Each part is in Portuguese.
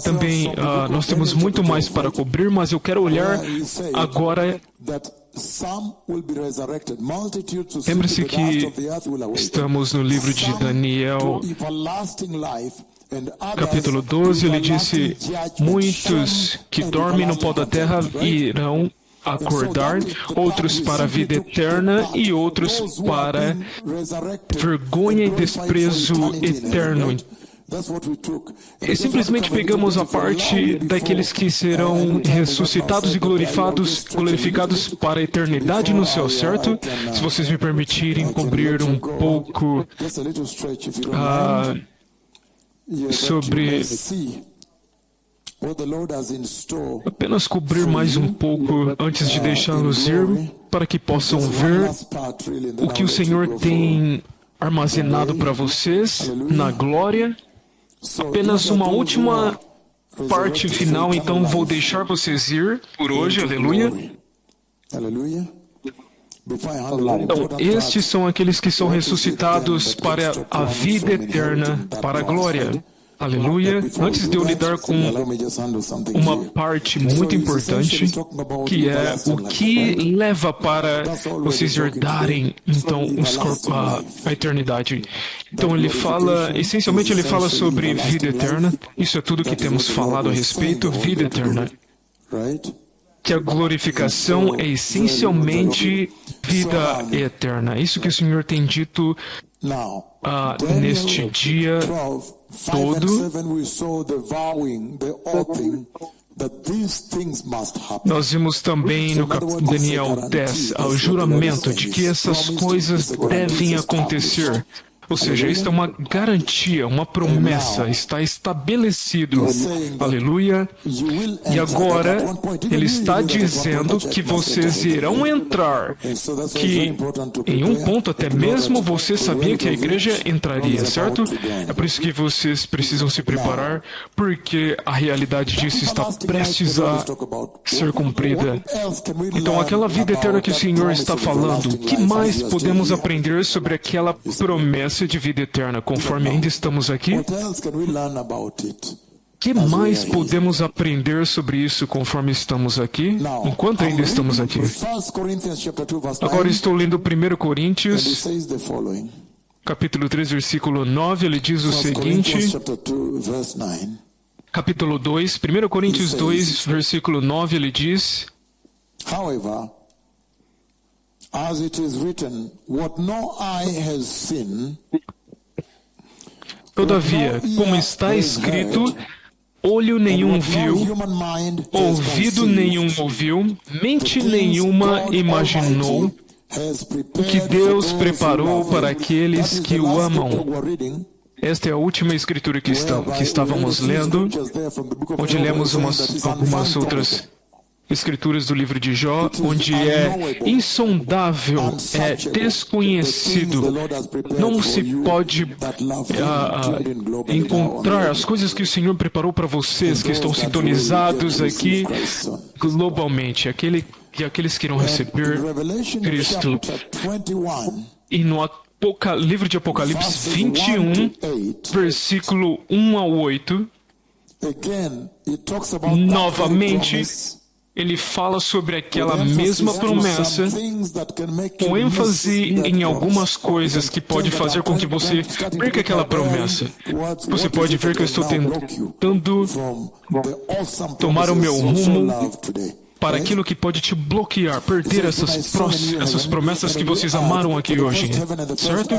Também nós temos muito mais para cobrir, mas eu quero olhar agora. Lembre-se que estamos no livro de Daniel, capítulo 12. Ele disse: muitos que dormem no pó da terra irão acordar, outros para a vida eterna e outros para vergonha e desprezo eterno. E simplesmente pegamos a parte daqueles que serão ressuscitados e glorificados para a eternidade no céu, certo? Se vocês me permitirem cobrir um pouco sobre... Apenas cobrir mais um pouco antes de deixá-los ir, para que possam ver o que o Senhor tem armazenado para vocês na glória. Apenas uma última parte final, então vou deixar vocês ir por hoje, aleluia. Então, estes são aqueles que são ressuscitados para a vida eterna, para a glória. Aleluia. Antes de eu lidar com uma parte muito importante, que é o que leva para vocês herdarem, então, a eternidade. Então, essencialmente ele fala sobre vida eterna. Isso é tudo que temos falado a respeito, vida eterna. Que a glorificação é essencialmente vida eterna. Isso que o Senhor tem dito neste dia todo. Nós vimos também no Daniel 10 o juramento de que essas coisas devem acontecer. Ou seja, isto é uma garantia, uma promessa, está estabelecido. Aleluia. E agora, ele está dizendo que vocês irão entrar, que em um ponto até mesmo você sabia que a igreja entraria, certo? É por isso que vocês precisam se preparar, porque a realidade disso está prestes a ser cumprida. Então, aquela vida eterna que o Senhor está falando, o que mais podemos aprender sobre aquela promessa de vida eterna, conforme ainda estamos aqui? O que mais podemos aprender sobre isso conforme estamos aqui, enquanto ainda estamos aqui? Agora estou lendo 1 Coríntios, capítulo 3, versículo 9, ele diz o seguinte, capítulo 2, 1 Coríntios 2, versículo 9, ele diz: As it is written, what no eye has seen, todavia, como está escrito, olho nenhum viu, ouvido nenhum ouviu, mente nenhuma imaginou o que Deus preparou para aqueles que o amam. Esta é a última escritura que estávamos lendo, onde lemos algumas outras escrituras do livro de Jó, onde é insondável, é desconhecido. Não se pode encontrar as coisas que o Senhor preparou para vocês que estão sintonizados aqui globalmente, aqueles que irão receber Cristo. E no livro de Apocalipse 21, versículo 1 ao 8, novamente, ele fala sobre aquela mesma promessa, com ênfase em algumas coisas que pode fazer com que você perca aquela promessa. Você pode ver que eu estou tentando tomar o meu rumo para aquilo que pode te bloquear, perder essas promessas que vocês amaram aqui hoje, certo?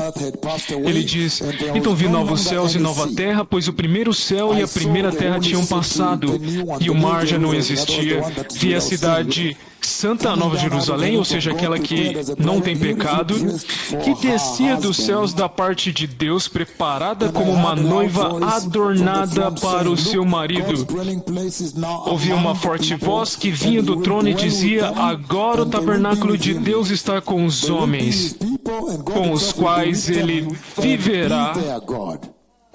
Ele diz: então vi novos céus e nova terra, pois o primeiro céu e a primeira terra tinham passado, e o mar já não existia. Vi a cidade santa, a Nova Jerusalém, ou seja, aquela que não tem pecado, que descia dos céus da parte de Deus, preparada como uma noiva adornada para o seu marido. Ouvi uma forte voz que vinha do trono e dizia: agora o tabernáculo de Deus está com os homens, com os quais ele viverá.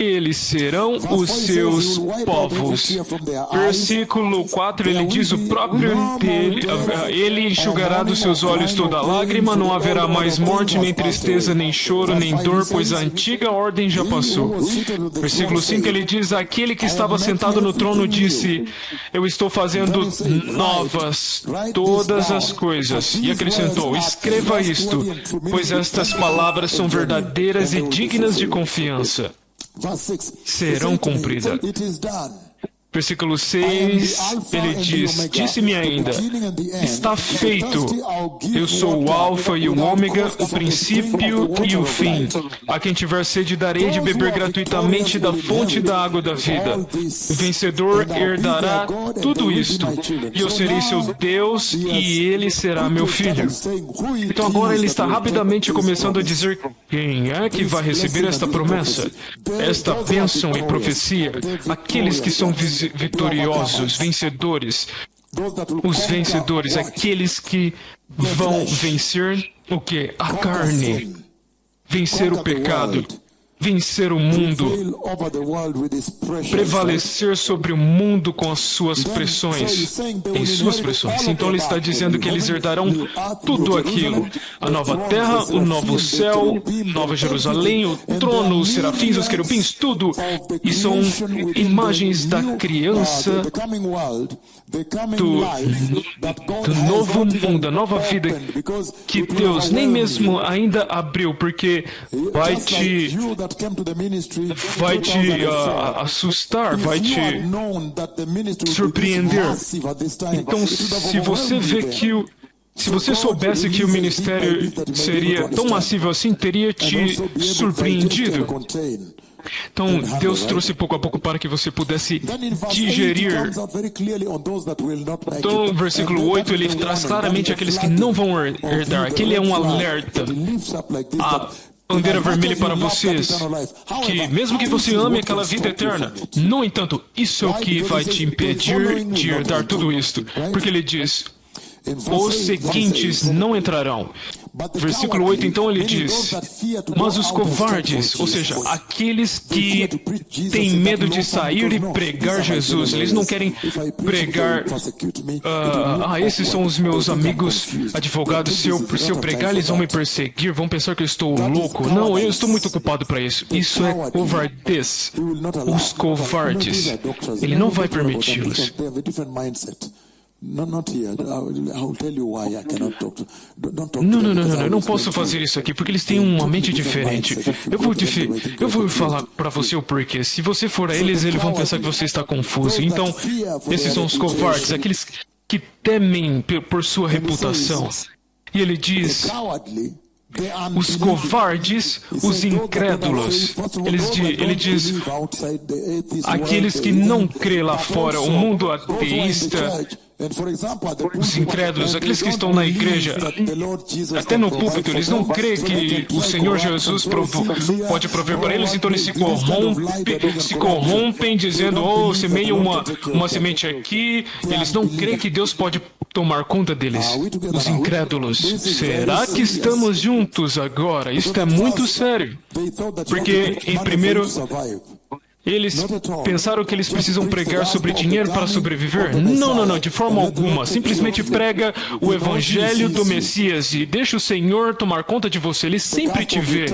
eles serão os seus povos. Versículo 4, ele diz o próprio dele, ele enxugará dos seus olhos toda lágrima, não haverá mais morte, nem tristeza, nem choro, nem dor, pois a antiga ordem já passou. Versículo 5, ele diz, aquele que estava sentado no trono disse, eu estou fazendo novas todas as coisas. E acrescentou, escreva isto, pois estas palavras são verdadeiras e dignas de confiança. Serão cumpridas. Versículo 6, ele diz, disse-me ainda, está feito, eu sou o Alfa e o Ômega, o princípio e o fim. A quem tiver sede darei de beber gratuitamente da fonte da água da vida. O vencedor herdará tudo isto, e eu serei seu Deus, e ele será meu filho. Então agora ele está rapidamente começando a dizer quem é que vai receber esta promessa, esta bênção e profecia, aqueles que são vitoriosos, vencedores, os vencedores, aqueles que vão vencer o quê? A carne, vencer o pecado, vencer o mundo, prevalecer sobre o mundo com as suas pressões, em suas pressões. Então ele está dizendo que eles herdarão tudo aquilo, a nova terra, o novo céu, Nova Jerusalém, o trono, os serafins, os querubins, tudo. E são imagens da criança, do novo mundo, da nova vida que Deus nem mesmo ainda abriu, porque vai te assustar, vai te surpreender. Então, se você soubesse que o ministério seria tão massivo assim, teria te surpreendido. Então, Deus trouxe pouco a pouco para que você pudesse digerir. Então, no versículo 8, ele traz claramente aqueles que não vão herdar. Aquele é um alerta. A bandeira vermelha para vocês, que mesmo que você ame aquela vida eterna, no entanto, isso é o que vai te impedir de herdar tudo isto. Porque ele diz, os seguintes não entrarão. Versículo 8, então ele diz, mas os covardes, ou seja, aqueles que têm medo de sair e pregar Jesus, eles não querem pregar, esses são os meus amigos advogados, se eu pregar eles vão me perseguir, vão pensar que eu estou louco. Não, eu estou muito ocupado para isso. Isso é covardez. Os covardes, ele não vai permiti-los. Não, eu não posso fazer isso aqui, porque eles têm uma mente diferente. Eu vou falar para você o porquê. Se você for a eles, eles vão pensar que você está confuso. Então, esses são os covardes, aqueles que temem por sua reputação. E ele diz, os covardes, os incrédulos. Ele diz, aqueles que não crê lá fora, o mundo ateísta, os incrédulos, aqueles que estão na igreja, até no púlpito, eles não creem que o Senhor Jesus pode prover para eles, então eles se corrompem dizendo, semeia uma semente aqui, eles não creem que Deus pode tomar conta deles. Os incrédulos, será que estamos juntos agora? Isso é muito sério, porque em primeiro... Eles pensaram que eles precisam pregar sobre dinheiro para sobreviver? Não, de forma alguma. Simplesmente prega o evangelho do Messias e deixa o Senhor tomar conta de você. Ele sempre te vê.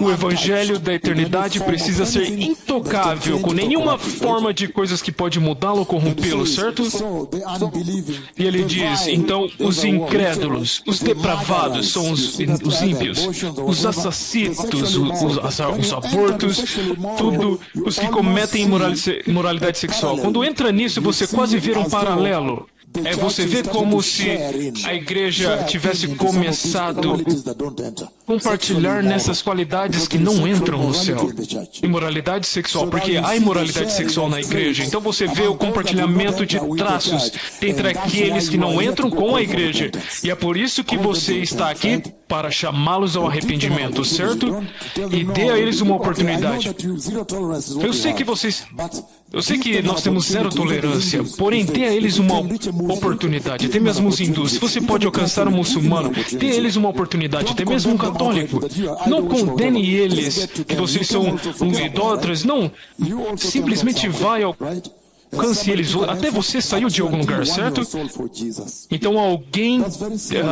O evangelho da eternidade precisa ser intocável, com nenhuma forma de coisas que pode mudá-lo ou corrompê-lo, certo? E ele diz, então, os incrédulos, os depravados são os ímpios, os assassinos, os abortos, tudo. Os que cometem imoralidade sexual. Quando entra nisso, você quase vê um paralelo. Você vê como se a igreja tivesse começado a compartilhar nessas qualidades que não entram no céu. Imoralidade sexual, porque há imoralidade sexual na igreja. Então você vê o compartilhamento de traços entre aqueles que não entram com a igreja. E é por isso que você está aqui, para chamá-los ao arrependimento, certo? E dê a eles uma oportunidade. Eu sei que vocês Eu sei que nós temos zero tolerância, porém dê a eles uma oportunidade, até mesmo os hindus. Se você pode alcançar um muçulmano, dê a eles uma oportunidade, até mesmo um católico. Não condene eles que vocês são idólatras, não. Simplesmente vai ao... Alcance eles, até você saiu de algum lugar, certo? Então alguém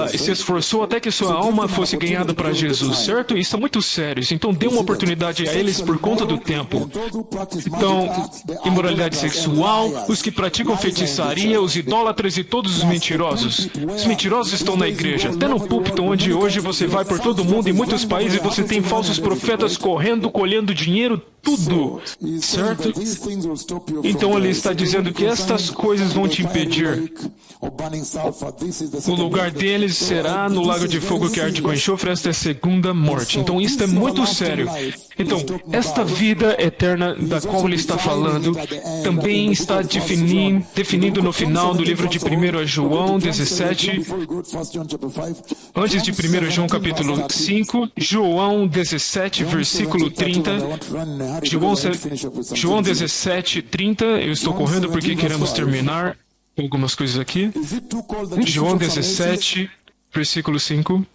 se esforçou até que sua alma fosse ganhada para Jesus, certo? Isso é muito sério. Então dê uma oportunidade a eles por conta do tempo. Então, imoralidade sexual, os que praticam feitiçaria, os idólatras e todos os mentirosos. Os mentirosos estão na igreja, até no púlpito onde hoje você vai por todo mundo, em muitos países você tem falsos profetas correndo, colhendo dinheiro, tudo, certo? Então ele está dizendo que estas coisas vão te impedir. O lugar deles será no lago de fogo que arde com enxofre. Esta é a segunda morte. Então isto é muito sério. Então, esta vida eterna da qual ele está falando também está definindo no final do livro de 1 João 17, antes de 1 João capítulo 5, João 17, versículo 30. João 17, 30, eu estou correndo porque queremos terminar algumas coisas aqui. João 17, versículo 5.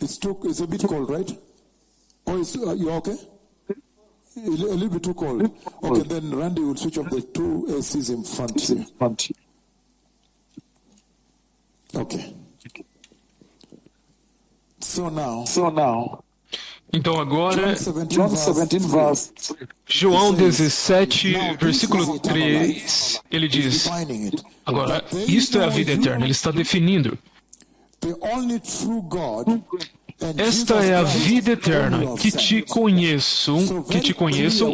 A little bit too cold. Okay, then Randy will switch off the two ACs in front here. Okay. So now. Então agora, John 17 verse. João 17, versículo 3, ele diz, agora, isto é a vida eterna, ele está definindo. The only true God. Esta é a vida eterna, que te conheçam,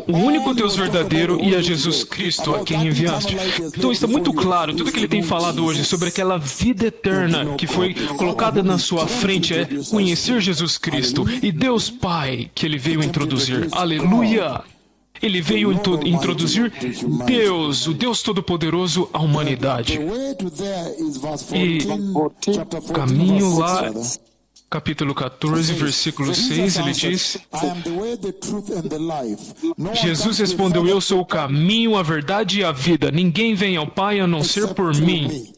o único Deus verdadeiro e a Jesus Cristo, a quem enviaste. Então está muito claro, tudo que ele tem falado hoje sobre aquela vida eterna que foi colocada na sua frente é conhecer Jesus Cristo e Deus Pai que ele veio introduzir. Aleluia! Ele veio introduzir Deus, o Deus Todo-Poderoso, à humanidade. E o caminho lá... Capítulo 14, versículo 6, ele diz, Jesus respondeu, eu sou o caminho, a verdade e a vida. Ninguém vem ao Pai a não ser por mim.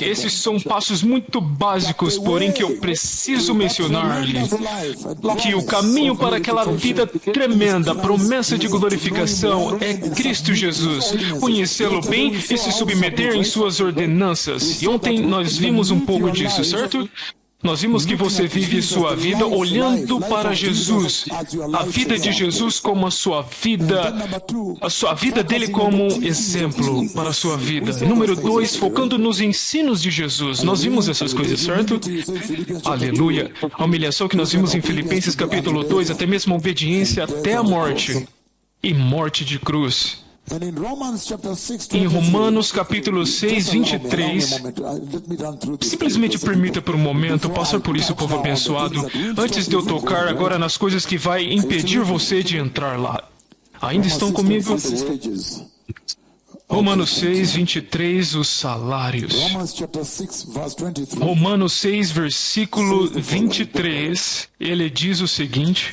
Esses são passos muito básicos, porém que eu preciso mencionar-lhe. Que o caminho para aquela vida tremenda, promessa de glorificação, é Cristo Jesus. Conhecê-lo bem e se submeter em suas ordenanças. E ontem nós vimos um pouco disso, certo? Nós vimos que você vive sua vida olhando para Jesus, a vida de Jesus como a sua vida dele como exemplo para a sua vida. E número 2, focando nos ensinos de Jesus. Nós vimos essas coisas, certo? Aleluia. A humilhação que nós vimos em Filipenses capítulo 2, até mesmo a obediência até a morte e morte de cruz. Em Romanos capítulo 6, 23, simplesmente permita por um momento passar por isso, povo abençoado, antes de eu tocar agora nas coisas que vai impedir você de entrar lá. Ainda estão comigo? Romanos 6, 23, os salários. Romanos 6, versículo 23, ele diz o seguinte,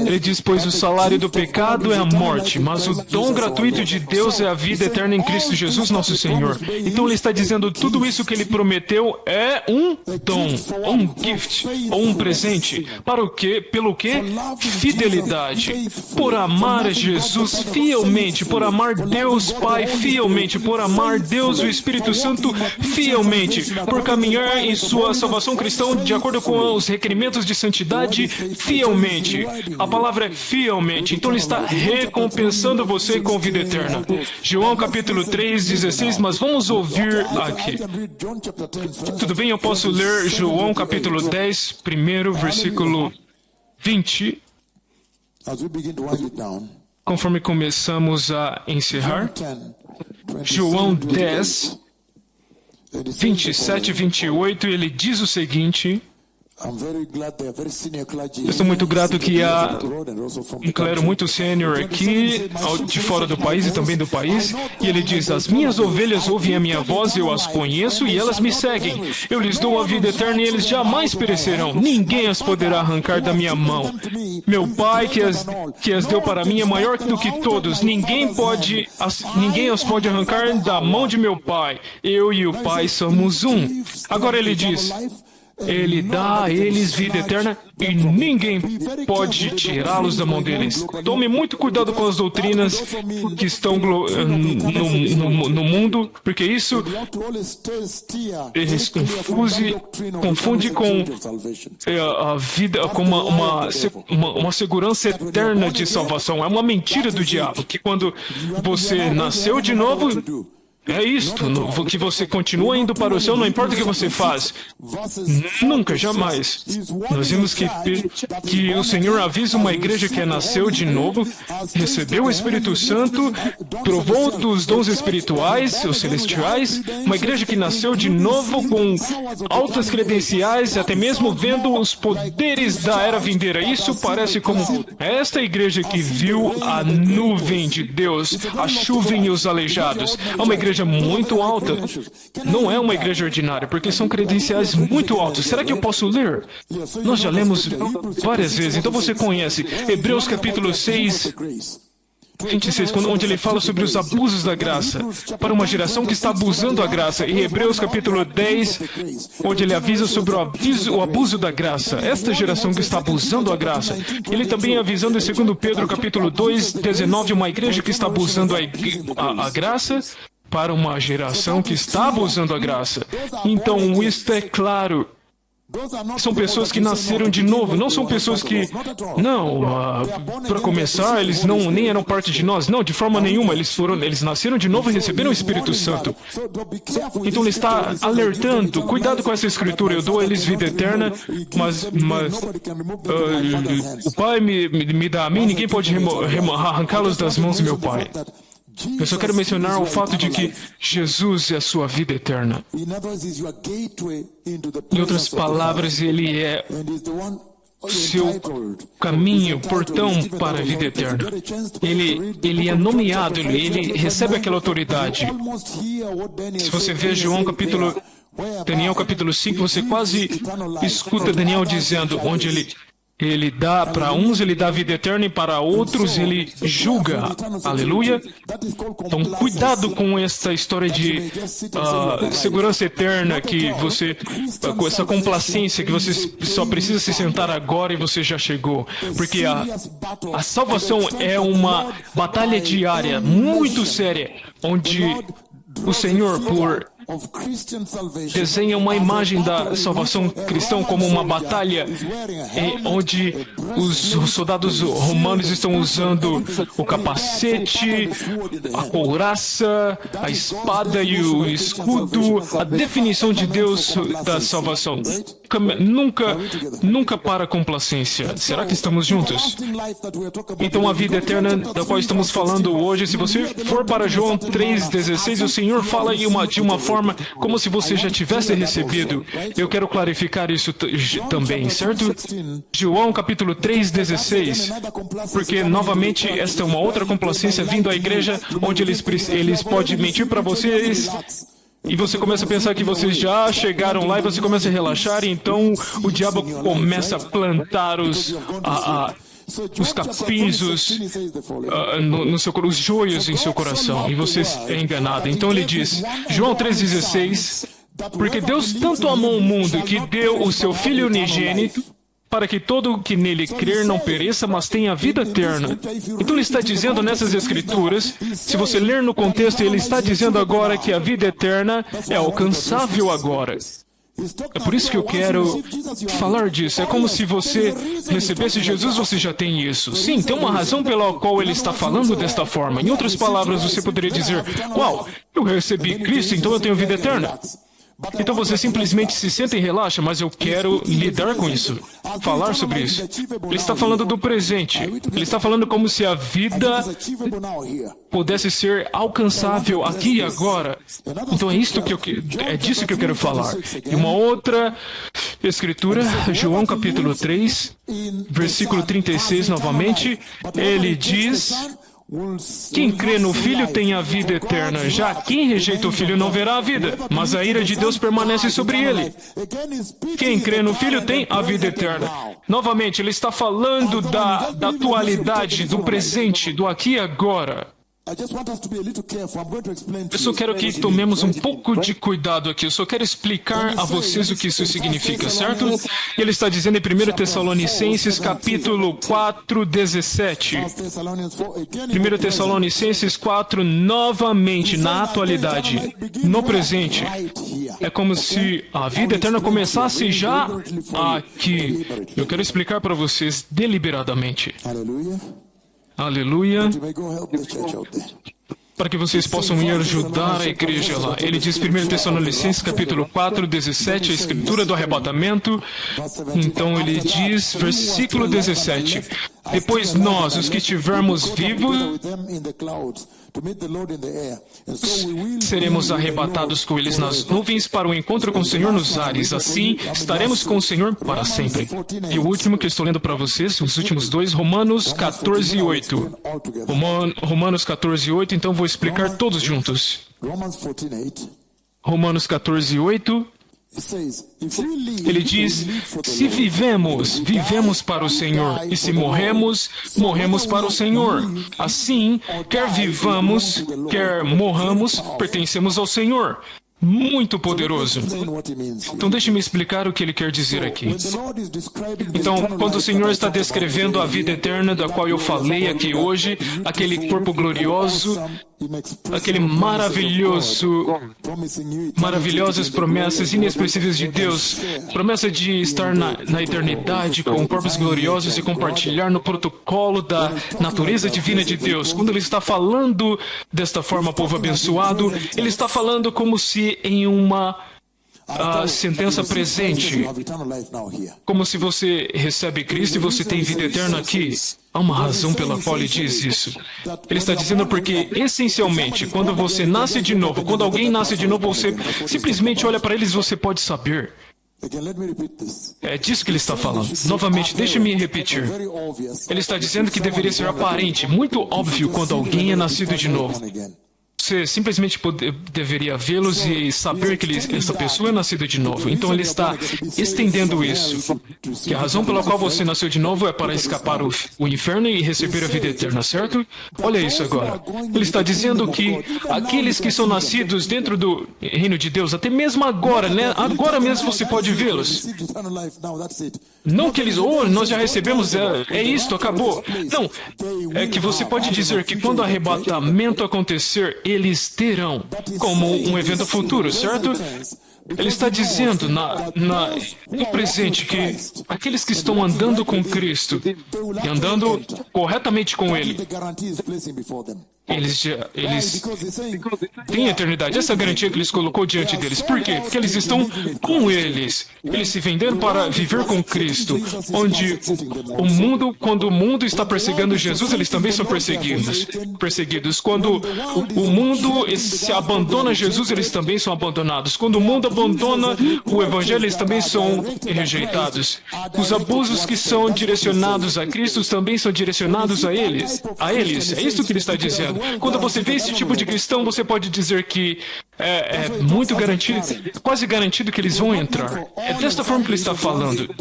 ele diz, pois o salário do pecado é a morte, mas o dom gratuito de Deus é a vida eterna em Cristo Jesus nosso Senhor. Então ele está dizendo, tudo isso que ele prometeu é um dom, ou um gift, ou um presente. Para o quê? Pelo quê? Fidelidade. Por amar Jesus fielmente, por amar Deus Pai fielmente, por amar Deus o Espírito Santo fielmente, por caminhar em sua salvação cristã de acordo com os requerimentos de santidade fielmente. A palavra é fielmente, então ele está recompensando você com vida eterna. João capítulo 3, 16, mas vamos ouvir aqui. Tudo bem, eu posso ler João capítulo 10, primeiro versículo 20. Conforme começamos a encerrar, João 10, 27 e 28, ele diz o seguinte, eu estou muito grato que há um clero muito sênior aqui, de fora do país e também do país, e ele diz, as minhas ovelhas ouvem a minha voz, eu as conheço e elas me seguem. Eu lhes dou a vida eterna e eles jamais perecerão. Ninguém as poderá arrancar da minha mão. Meu Pai que as deu para mim é maior do que todos. Ninguém os pode arrancar da mão de meu Pai. Eu e o Pai somos um. Agora ele diz, Ele dá a eles vida eterna e ninguém pode tirá-los da mão deles. Tome muito cuidado com as doutrinas que estão no mundo, porque isso eles confunde com a vida, com uma segurança eterna de salvação. É uma mentira do diabo, que quando você nasceu de novo, é isto, que você continua indo para o céu, não importa o que você faz. Nunca, jamais. Nós vimos que o Senhor avisa uma igreja que nasceu de novo, recebeu o Espírito Santo, provou dos dons espirituais, os celestiais, uma igreja que nasceu de novo com altas credenciais, até mesmo vendo os poderes da era vindeira. Isso parece como esta igreja que viu a nuvem de Deus, a chuva e os aleijados. É uma igreja muito alta. Não é uma igreja ordinária, porque são credenciais muito altos. Será que eu posso ler? Nós já lemos várias vezes, então você conhece Hebreus capítulo 6, 26, onde ele fala sobre os abusos da graça, para uma geração que está abusando da graça. E Hebreus capítulo 10, onde ele avisa sobre o abuso da graça. Esta geração que está abusando da graça. Ele também avisando em 2 Pedro capítulo 2, 19, uma igreja que está abusando a graça, para uma geração que está abusando da graça. Então, isto é claro. São pessoas que nasceram de novo, não são pessoas que... Não, para começar, eles nem eram parte de nós. Não, de forma nenhuma. Eles nasceram de novo e receberam o Espírito Santo. Então ele está alertando, cuidado com essa escritura. Eu dou a eles vida eterna, mas o Pai me dá a mim, ninguém pode arrancá-los das mãos do meu Pai. Eu só quero mencionar o fato de que Jesus é a sua vida eterna. Em outras palavras, Ele é o seu caminho, portão para a vida eterna. Ele é nomeado, ele recebe aquela autoridade. Se você vê Daniel capítulo 5, você quase escuta Daniel dizendo, onde ele dá para uns, ele dá vida eterna, e para outros ele julga. Aleluia. Então, cuidado com essa história de segurança eterna, com essa complacência, que você só precisa se sentar agora e você já chegou. Porque a salvação é uma batalha diária, muito séria, onde o Senhor, desenha uma imagem da salvação cristã como uma batalha onde os soldados romanos estão usando o capacete, a couraça, a espada e o escudo, a definição de Deus da salvação. Nunca para a complacência. Será que estamos juntos? Então a vida eterna da qual estamos falando hoje, se você for para João 3,16, o Senhor fala de uma forma como se você já tivesse recebido. Eu quero clarificar isso também, certo? João capítulo 3,16. Porque, novamente, esta é uma outra complacência vindo à igreja, onde eles podem mentir para vocês. E você começa a pensar que vocês já chegaram lá e você começa a relaxar, e então o diabo começa a plantar os capins, os joios em seu coração, e você é enganado. Então ele diz, João 3,16, porque Deus tanto amou o mundo que deu o seu Filho unigênito, para que todo o que nele crer não pereça, mas tenha vida eterna. Então ele está dizendo nessas escrituras, se você ler no contexto, ele está dizendo agora que a vida eterna é alcançável agora. É por isso que eu quero falar disso. É como se você recebesse Jesus, você já tem isso. Sim, tem uma razão pela qual ele está falando desta forma. Em outras palavras, você poderia dizer, uau, eu recebi Cristo, então eu tenho vida eterna. Então você simplesmente se senta e relaxa, mas eu quero lidar com isso, falar sobre isso. Ele está falando do presente. Ele está falando como se a vida pudesse ser alcançável aqui e agora. Então é disso que eu quero falar. E uma outra escritura, João capítulo 3, versículo 36 novamente, ele diz, Quem crê no Filho tem a vida eterna. Já quem rejeita o Filho não verá a vida, mas a ira de Deus permanece sobre ele. Quem crê no Filho tem a vida eterna. Novamente, ele está falando da atualidade, do presente, do aqui e agora. Eu só quero que tomemos um pouco de cuidado aqui. Eu só quero explicar a vocês o que isso significa, certo? Ele está dizendo em 1 Tessalonicenses, capítulo 4, 17. 1 Tessalonicenses 4, novamente, na atualidade, no presente. É como se a vida eterna começasse já aqui. Eu quero explicar para vocês deliberadamente. Aleluia. Para que vocês possam ir ajudar a igreja lá. Ele diz 1 Tessalonicenses capítulo 4, 17, a escritura do arrebatamento. Então ele diz, versículo 17. Depois nós, os que estivermos vivos, seremos arrebatados com eles nas nuvens para o encontro com o Senhor nos ares. Assim, estaremos com o Senhor para sempre. E o último que eu estou lendo para vocês, os últimos dois, Romanos 14, 8. Romanos 14, 8, então vou explicar todos juntos. Romanos 14, 8. Ele diz, se vivemos, vivemos para o Senhor, e se morremos, morremos para o Senhor. Assim, quer vivamos, quer morramos, pertencemos ao Senhor. Muito poderoso. Então deixe-me explicar o que ele quer dizer aqui. Então, quando o Senhor está descrevendo a vida eterna da qual eu falei aqui hoje, aquele corpo glorioso, aquele maravilhosas promessas inexpressíveis de Deus, promessa de estar na eternidade com corpos gloriosos e compartilhar no protocolo da natureza divina de Deus. Quando ele está falando desta forma, povo abençoado, ele está falando como se em uma sentença presente, como se você recebe Cristo e você tem vida eterna aqui. Há uma razão pela qual ele diz isso. Ele está dizendo porque, essencialmente, quando você nasce de novo, quando alguém nasce de novo, você simplesmente olha para eles e você pode saber. É disso que ele está falando. Novamente, deixe-me repetir. Ele está dizendo que deveria ser aparente, muito óbvio, quando alguém é nascido de novo. Você simplesmente deveria vê-los e saber que essa pessoa é nascida de novo. Então ele está estendendo isso. Que a razão pela qual você nasceu de novo é para escapar o inferno e receber a vida eterna, certo? Olha isso agora. Ele está dizendo que aqueles que são nascidos dentro do reino de Deus, até mesmo agora, né? Agora mesmo você pode vê-los. Não que eles, nós já recebemos, é isto, acabou. Não, é que você pode dizer que quando o arrebatamento acontecer, eles terão como um evento futuro, certo? Ele está dizendo no presente que aqueles que estão andando com Cristo e andando corretamente com Ele, eles têm a eternidade. Essa garantia que eles colocou diante deles. Por quê? Porque eles estão com eles. Eles se venderam para viver com Cristo. Onde quando o mundo está perseguindo Jesus, eles também são perseguidos. Quando o mundo se abandona Jesus, eles também são abandonados. Quando o mundo abandona o Evangelho, eles também são rejeitados. Os abusos que são direcionados a Cristo também são direcionados a eles. É isso que ele está dizendo. Quando você vê esse tipo de cristão, você pode dizer que é muito garantido, quase garantido que eles vão entrar. É desta forma que ele está falando.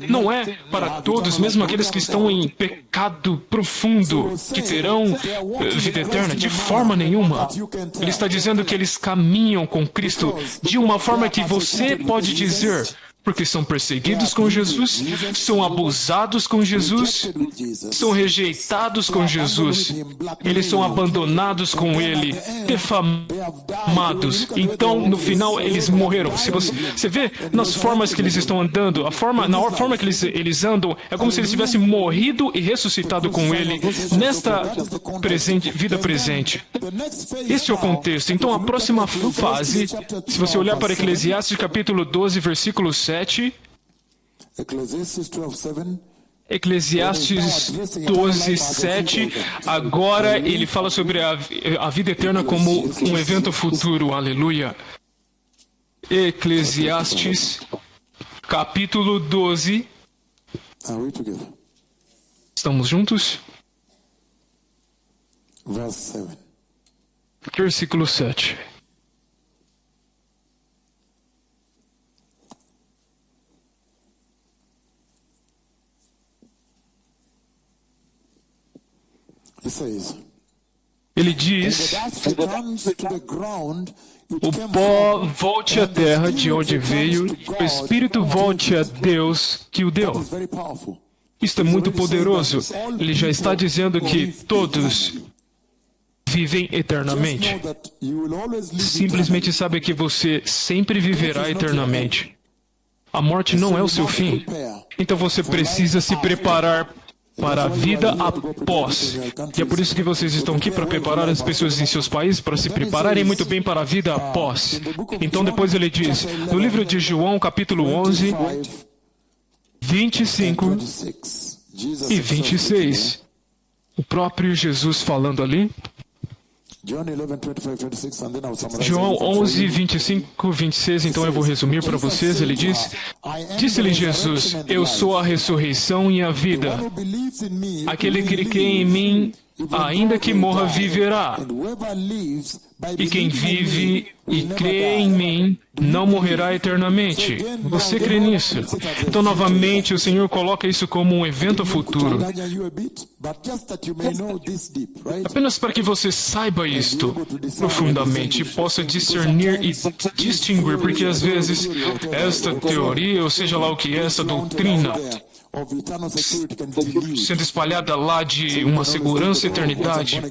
Não é para todos, mesmo aqueles que estão em pecado profundo, que terão vida eterna, de forma nenhuma. Ele está dizendo que eles caminham com Cristo de uma forma que você pode dizer, porque são perseguidos com Jesus, são abusados com Jesus, são rejeitados com Jesus, eles são abandonados com Ele, defamados. Então, no final, eles morreram. Se você vê nas formas que eles estão andando, na forma que eles andam, é como se eles tivessem morrido e ressuscitado com Ele nesta vida presente. Este é o contexto. Então, a próxima fase, se você olhar para Eclesiastes capítulo 12, versículo 7, Eclesiastes 12, 7, agora ele fala sobre a vida eterna como um evento futuro, aleluia. Eclesiastes capítulo 12. Estamos juntos? verse 7. Versículo 7. He says, Ele "And the diz: dust returns to the ground it o came pó from, volte à and the terra de spirit onde veio, returns to o God Espírito who volte a gives it." Deus que o That deu. is very powerful. Isto é muito poderoso. Ele já está dizendo que todos vivem eternamente. Just know that you will always live Simplesmente eternally. sabe que você sempre viverá eternamente. A morte não é o seu fim. Então você precisa se preparar para a vida após. E é por isso que vocês estão aqui, para preparar as pessoas em seus países para se prepararem muito bem para a vida após. Então depois ele diz, no livro de João, capítulo 11, 25 e 26, o próprio Jesus falando ali. João 11, 25, 26, então eu vou resumir para vocês. Ele diz, disse-lhe Jesus, eu sou a ressurreição e a vida. Aquele que crê em mim, ainda que morra, viverá. E quem vive e crê em mim, não morrerá eternamente. Você crê nisso? Então, novamente, o Senhor coloca isso como um evento futuro. Apenas para que você saiba isto profundamente, possa discernir e distinguir, porque às vezes esta teoria, ou seja lá o que é, essa doutrina, sendo espalhada lá de uma segurança eternidade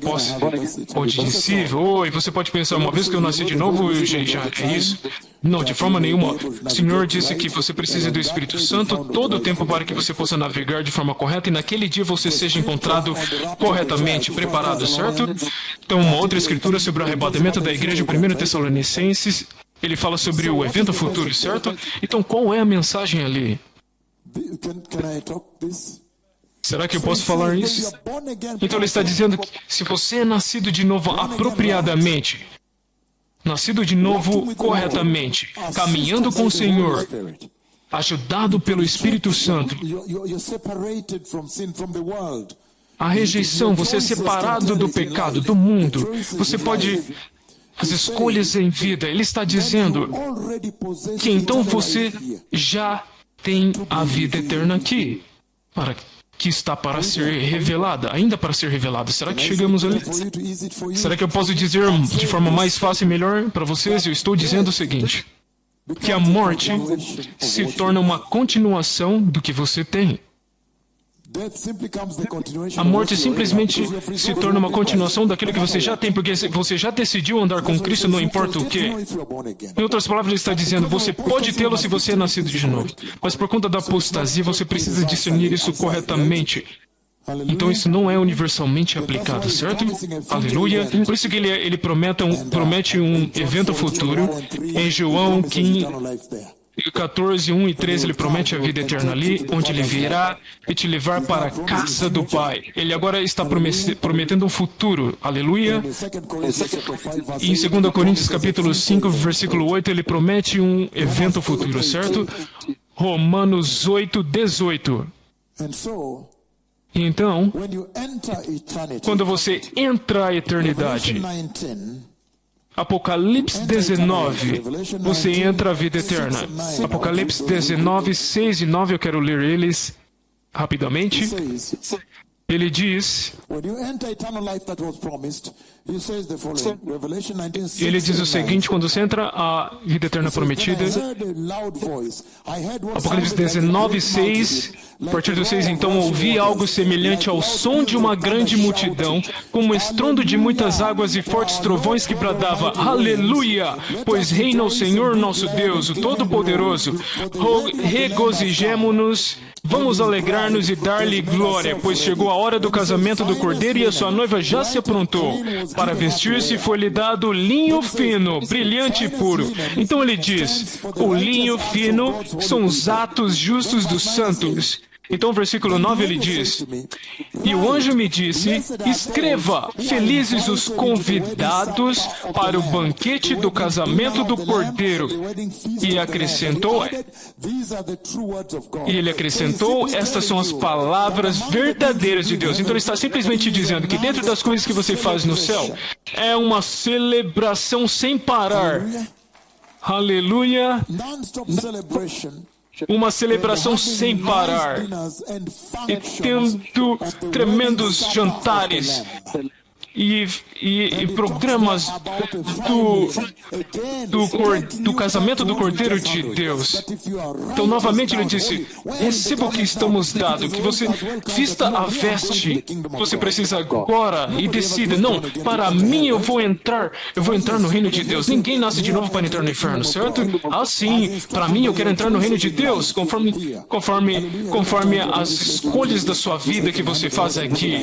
pode indicível. Oi, você pode pensar, uma vez que eu nasci de novo, eu já é isso? Não, de forma nenhuma. O Senhor disse que você precisa do Espírito Santo todo o tempo para que você possa navegar de forma correta e naquele dia você seja encontrado corretamente, preparado, certo? Então, uma outra escritura sobre o arrebatamento da igreja, 1 Tessalonicenses, ele fala sobre o evento futuro, certo? Então, qual é a mensagem ali? Será que eu posso falar isso? Então ele está dizendo que se você é nascido de novo apropriadamente, nascido de novo corretamente, caminhando com o Senhor, ajudado pelo Espírito Santo, a rejeição, você é separado do pecado, do mundo, você pode... As escolhas em vida, ele está dizendo que então você já tem a vida eterna aqui, que está para ser revelada, ainda para ser revelada. Será que chegamos ali? Será que eu posso dizer de forma mais fácil e melhor para vocês? Eu estou dizendo o seguinte, que a morte se torna uma continuação do que você tem. A morte simplesmente se torna uma continuação daquilo que você já tem, porque você já decidiu andar com Cristo, não importa o que. Em outras palavras, ele está dizendo, você pode tê-lo se você é nascido de novo, mas por conta da apostasia, você precisa discernir isso corretamente. Então isso não é universalmente aplicado, certo? Aleluia. Por isso que ele promete um evento futuro. Em João 14, 1 e 13, ele promete a vida eterna ali, onde ele virá e te levar para a casa do Pai. Ele agora está prometendo um futuro. Aleluia. E em 2 Coríntios capítulo 5, versículo 8, ele promete um evento futuro, certo? Romanos 8, 18. Então, quando você entra à eternidade, Apocalipse 19, você entra à vida eterna. Apocalipse 19, 6 e 9, eu quero ler eles rapidamente. Ele diz... Ele diz o seguinte, quando você entra à vida eterna prometida, Apocalipse 19, 6, a partir do 6, então ouvi algo semelhante ao som de uma grande multidão, como estrondo de muitas águas e fortes trovões que bradava, Aleluia! Pois reina o Senhor nosso Deus, o Todo-Poderoso. Regozijemo-nos, vamos alegrar-nos e dar-lhe glória, pois chegou a hora do casamento do Cordeiro e a sua noiva já se aprontou. Para vestir-se foi-lhe dado linho fino, brilhante e puro. Então ele diz, o linho fino são os atos justos dos santos. Então, o versículo 9 ele diz: E o anjo me disse, escreva, felizes os convidados para o banquete do casamento do Cordeiro. E ele acrescentou, estas são as palavras verdadeiras de Deus. Então ele está simplesmente dizendo que dentro das coisas que você faz no céu, é uma celebração sem parar. Aleluia! Uma celebração sem parar, e tendo tremendos jantares e programas do casamento do Cordeiro de Deus. Então, novamente, ele disse, receba o que estamos dando, que você vista a veste que você precisa agora e decida, não, para mim eu vou entrar no reino de Deus. Ninguém nasce de novo para entrar no inferno, certo? Ah, sim, para mim eu quero entrar no reino de Deus, conforme as escolhas da sua vida que você faz aqui.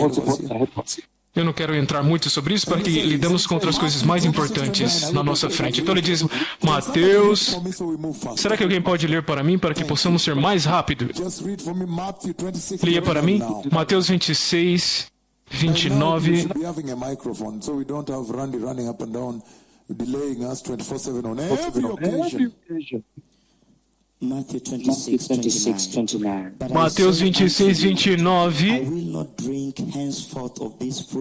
Eu não quero entrar muito sobre isso, porque lidamos com outras coisas mais importantes na nossa frente. Então ele diz, Mateus, será que alguém pode ler para mim, para que possamos ser mais rápido? Leia para mim, Mateus 26, 29. Mateus 26, 29.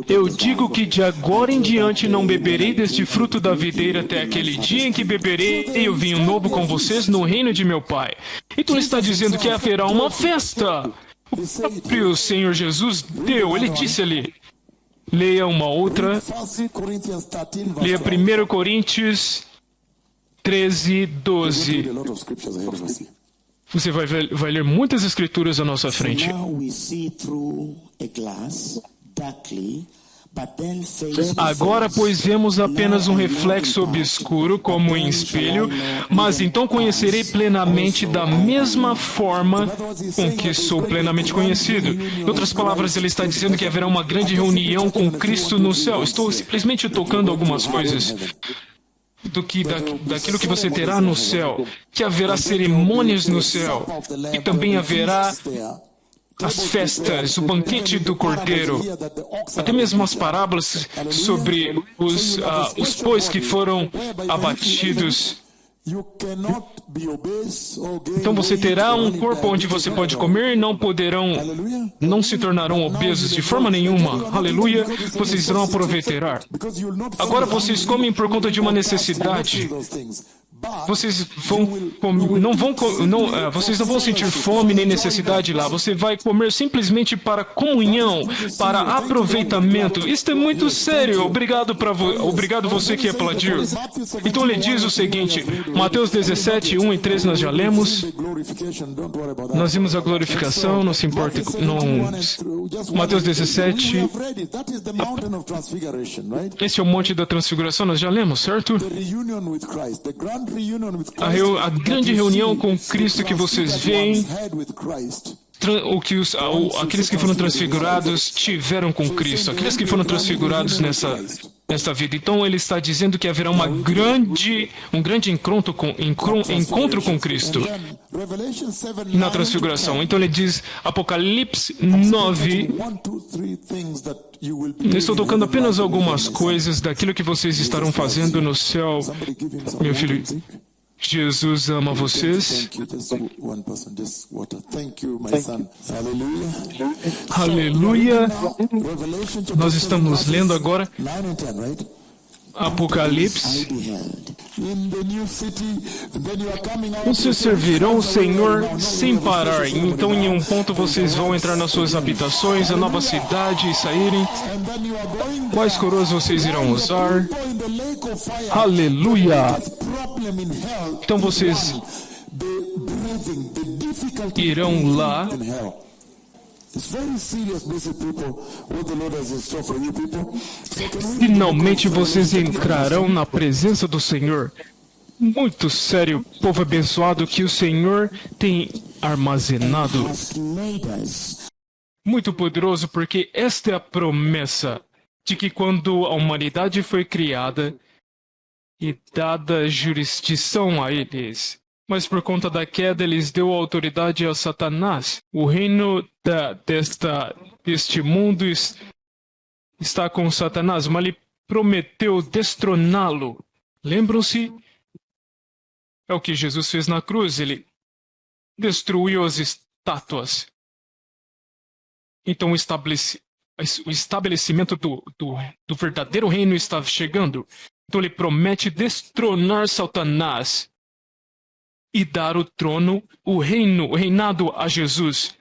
Eu digo que de agora em diante não beberei deste fruto da videira até aquele dia em que beberei o vinho novo com vocês no reino de meu Pai. Então ele está dizendo que haverá uma festa. O próprio Senhor Jesus deu, ele disse ali. Leia uma outra. Leia 1 Coríntios 13, 12. Você vai ler muitas escrituras à nossa frente. Agora, pois, vemos apenas um reflexo obscuro, como em espelho, mas então conhecerei plenamente da mesma forma com que sou plenamente conhecido. Em outras palavras, ele está dizendo que haverá uma grande reunião com Cristo no céu. Estou simplesmente tocando algumas coisas daquilo que você terá no céu, que haverá cerimônias no céu, e também haverá as festas, o banquete do Cordeiro, até mesmo as parábolas sobre os bois que foram abatidos. Então você terá um corpo onde você pode comer e não se tornarão obesos de forma nenhuma. Aleluia, vocês irão aproveitar. Agora vocês comem por conta de uma necessidade. Vocês não vão sentir fome nem necessidade lá. Você vai comer simplesmente para comunhão, para aproveitamento. Isto é muito sério. Obrigado você que aplaudiu. Então ele diz o seguinte, Mateus 17, 1 e 3 nós já lemos. Nós vimos a glorificação, não se importa. Mateus 17. Esse é o monte da transfiguração, nós já lemos, certo? A grande reunião com Cristo que vocês veem, aqueles que foram transfigurados tiveram com Cristo, aqueles que foram transfigurados nesta vida. Então ele está dizendo que haverá um grande encontro com Cristo na transfiguração. Então ele diz, Apocalipse 9, eu estou tocando apenas algumas coisas daquilo que vocês estarão fazendo no céu. Meu filho, Jesus ama vocês. Aleluia. Nós estamos lendo agora Apocalipse. Vocês servirão o Senhor sem parar. Então, em um ponto, vocês vão entrar nas suas habitações, a nova cidade, e saírem. Quais coroas vocês irão usar? Aleluia! Então, vocês irão lá. Finalmente vocês entrarão na presença do Senhor. Muito sério, povo abençoado, que o Senhor tem armazenado. Muito poderoso, porque esta é a promessa de que quando a humanidade foi criada e dada jurisdição a eles, Mas por conta da queda, eles deu autoridade a Satanás. O reino deste mundo está com Satanás, mas ele prometeu destroná-lo. Lembram-se? É o que Jesus fez na cruz. Ele destruiu as estátuas. Então o estabelecimento do verdadeiro reino está chegando. Então ele promete destronar Satanás e dar o trono, o reinado a Jesus.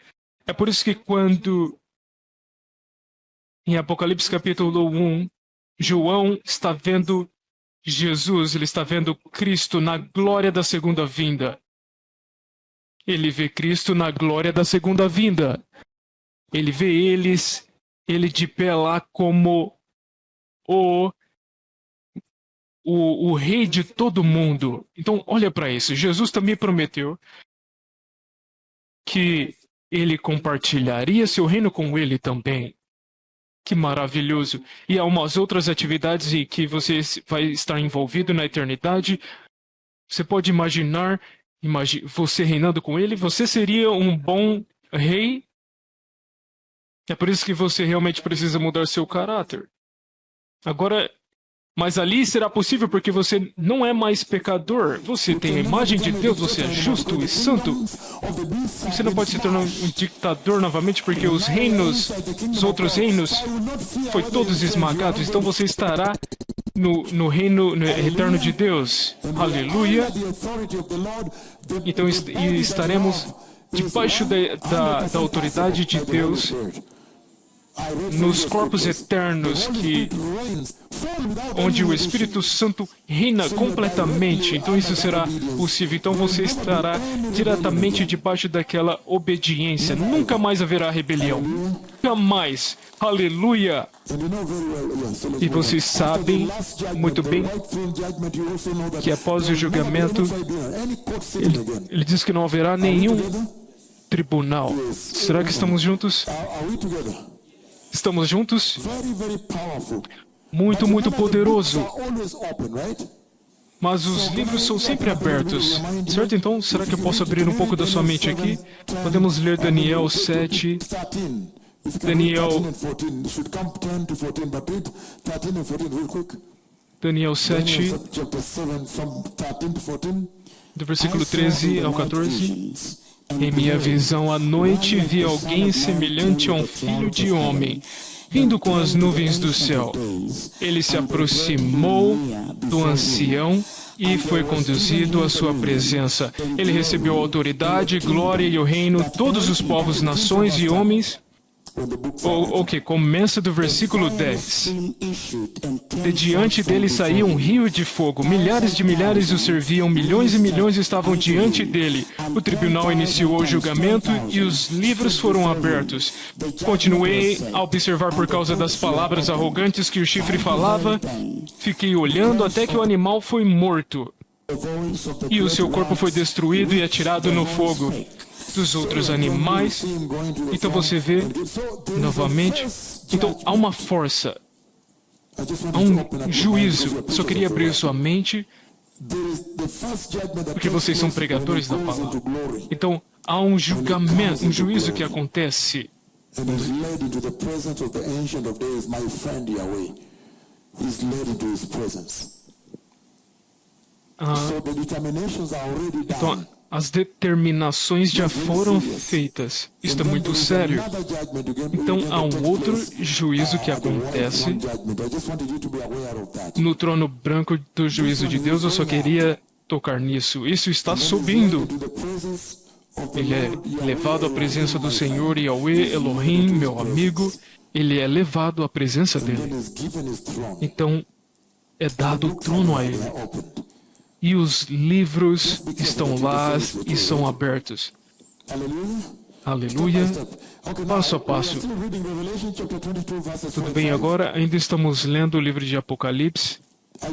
É por isso que quando em Apocalipse capítulo 1, João está vendo Jesus, ele está vendo Cristo na glória da segunda vinda. Ele vê Cristo na glória da segunda vinda. Ele vê ele de pé lá como o rei de todo mundo. Então, olha para isso. Jesus também prometeu que ele compartilharia seu reino com ele também. Que maravilhoso. E há umas outras atividades em que você vai estar envolvido na eternidade. Você pode imaginar você reinando com ele. Você seria um bom rei. É por isso que você realmente precisa mudar seu caráter. Agora, mas ali será possível porque você não é mais pecador. Você tem a imagem de Deus, você é justo e santo. Você não pode se tornar um ditador novamente porque os outros reinos, foi todos esmagados. Então você estará no reino eterno de Deus. Aleluia. Então estaremos debaixo da autoridade de Deus, nos corpos eternos onde o Espírito Santo reina completamente. Então isso será possível. Então você estará diretamente debaixo daquela obediência. Nunca mais haverá rebelião. Nunca mais. Aleluia. E vocês sabem muito bem que após o julgamento, ele diz que não haverá nenhum tribunal. Será que estamos juntos? Estamos juntos? Muito, muito poderoso. Mas os livros são sempre abertos, certo? Então, será que eu posso abrir um pouco da sua mente aqui? Podemos ler Daniel 7. Daniel 7, do versículo 13 ao 14. Em minha visão à noite vi alguém semelhante a um filho de homem, vindo com as nuvens do céu. Ele se aproximou do ancião e foi conduzido à sua presença. Ele recebeu autoridade, glória e o reino, todos os povos, nações e homens. Começa do versículo 10. De diante dele saía um rio de fogo. Milhares de milhares o serviam, milhões e milhões estavam diante dele. O tribunal iniciou o julgamento e os livros foram abertos. Continuei a observar por causa das palavras arrogantes que o chifre falava. Fiquei olhando até que o animal foi morto. E o seu corpo foi destruído e atirado no fogo dos outros animais. Então você vê novamente. Então há uma força, há um juízo. Só queria abrir sua mente porque vocês são pregadores da palavra. Então há um julgamento, um juízo que acontece. Então as determinações já foram feitas. Isto é muito sério. Então há um outro juízo que acontece no trono branco do juízo de Deus. Eu só queria tocar nisso. Isso está subindo. Ele é levado à presença do Senhor Yahweh Elohim, meu amigo. Ele é levado à presença dele. Então é dado o trono a ele. E os livros estão lá e são abertos. Aleluia. Passo a passo. Tudo bem agora? Ainda estamos lendo o livro de Apocalipse,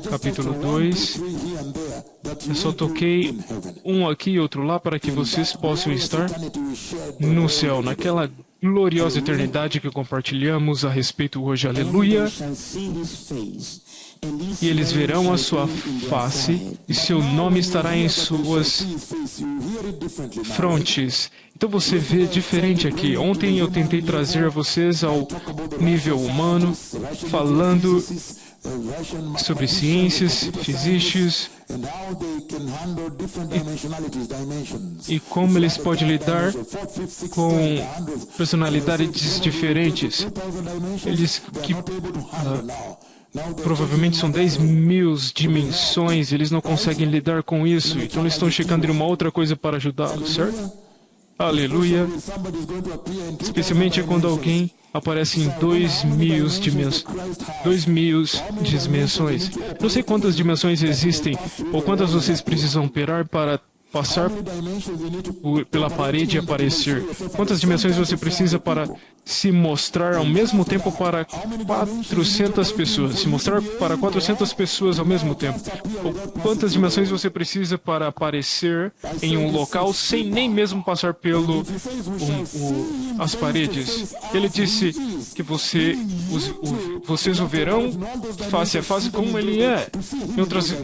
capítulo 2. Eu só toquei um aqui e outro lá para que vocês possam estar no céu, naquela gloriosa eternidade que compartilhamos a respeito hoje. Aleluia. E eles verão a sua face e seu nome estará em suas frontes. Então você vê diferente aqui. Ontem eu tentei trazer vocês ao nível humano, falando sobre ciências, físicas e como eles podem lidar com personalidades diferentes. Eles que provavelmente são 10.000 dimensões, eles não conseguem lidar com isso, então eles estão chegando em uma outra coisa para ajudá-los, certo? Aleluia. Especialmente quando alguém aparece em 2.000 dimensões. Não sei quantas dimensões existem, ou quantas vocês precisam operar para passar pela parede e aparecer. Quantas dimensões você precisa para se mostrar ao mesmo tempo para 400 pessoas? Se mostrar para 400 pessoas ao mesmo tempo. Ou quantas dimensões você precisa para aparecer em um local sem nem mesmo passar pelo as paredes? Ele disse que vocês o verão face a face como ele é.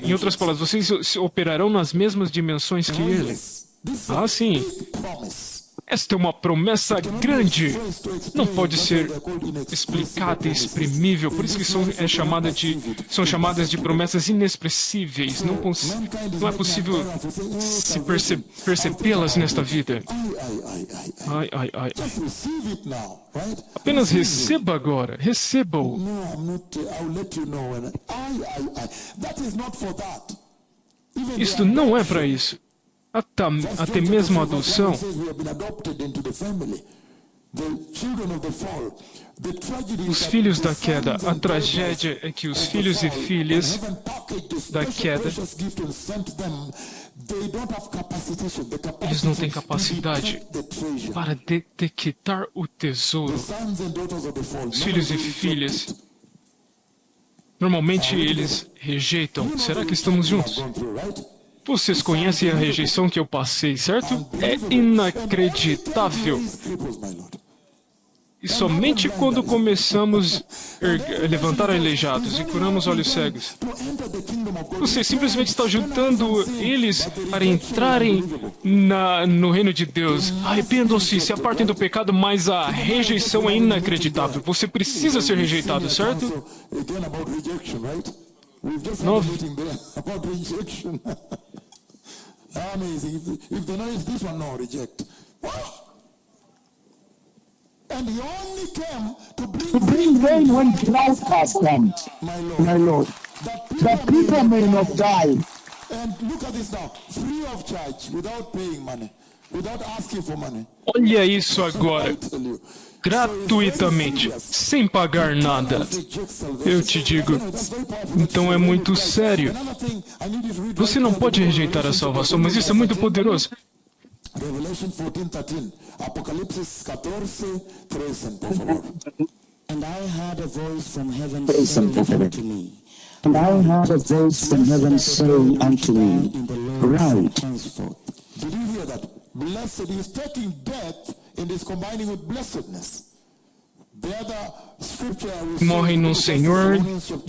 Em outras palavras, vocês operarão nas mesmas dimensões que ele. Ah, sim. Esta é uma promessa grande. Não pode ser explicada e exprimível. Por isso que são chamadas de promessas inexpressíveis. Não é possível se percebê-las nesta vida. Ai, ai, ai. Apenas receba agora. Receba-o. Isto não é para isso. Até mesmo a adoção. Os filhos da queda. A tragédia é que os filhos e filhas da queda, eles não têm capacidade para detectar o tesouro. Os filhos e filhas, normalmente eles rejeitam. Será que estamos juntos? Vocês conhecem a rejeição que eu passei, certo? É inacreditável. E somente quando começamos a levantar aleijados e curamos olhos cegos, você simplesmente está ajudando eles para entrarem no reino de Deus. Arrependam-se, se apartem do pecado, mas a rejeição é inacreditável. Você precisa ser rejeitado, certo? To bring rain when drought has come, my Lord, that people may not die. And look at this now, free of charge, without paying money, without asking for money. Olha isso agora. Gratuitamente, sem pagar nada. Eu te digo, então é muito sério. Você não pode rejeitar a salvação, mas isso é muito poderoso. Revelation 14:13. Apocalipse 14:13, por favor. And I heard a voice from heaven saying unto me, And I heard a voice from heaven saying unto me, Right. Did you hear that? Blessed, he is taking death and is combining with blessedness. The other scripture we see Morrem no Senhor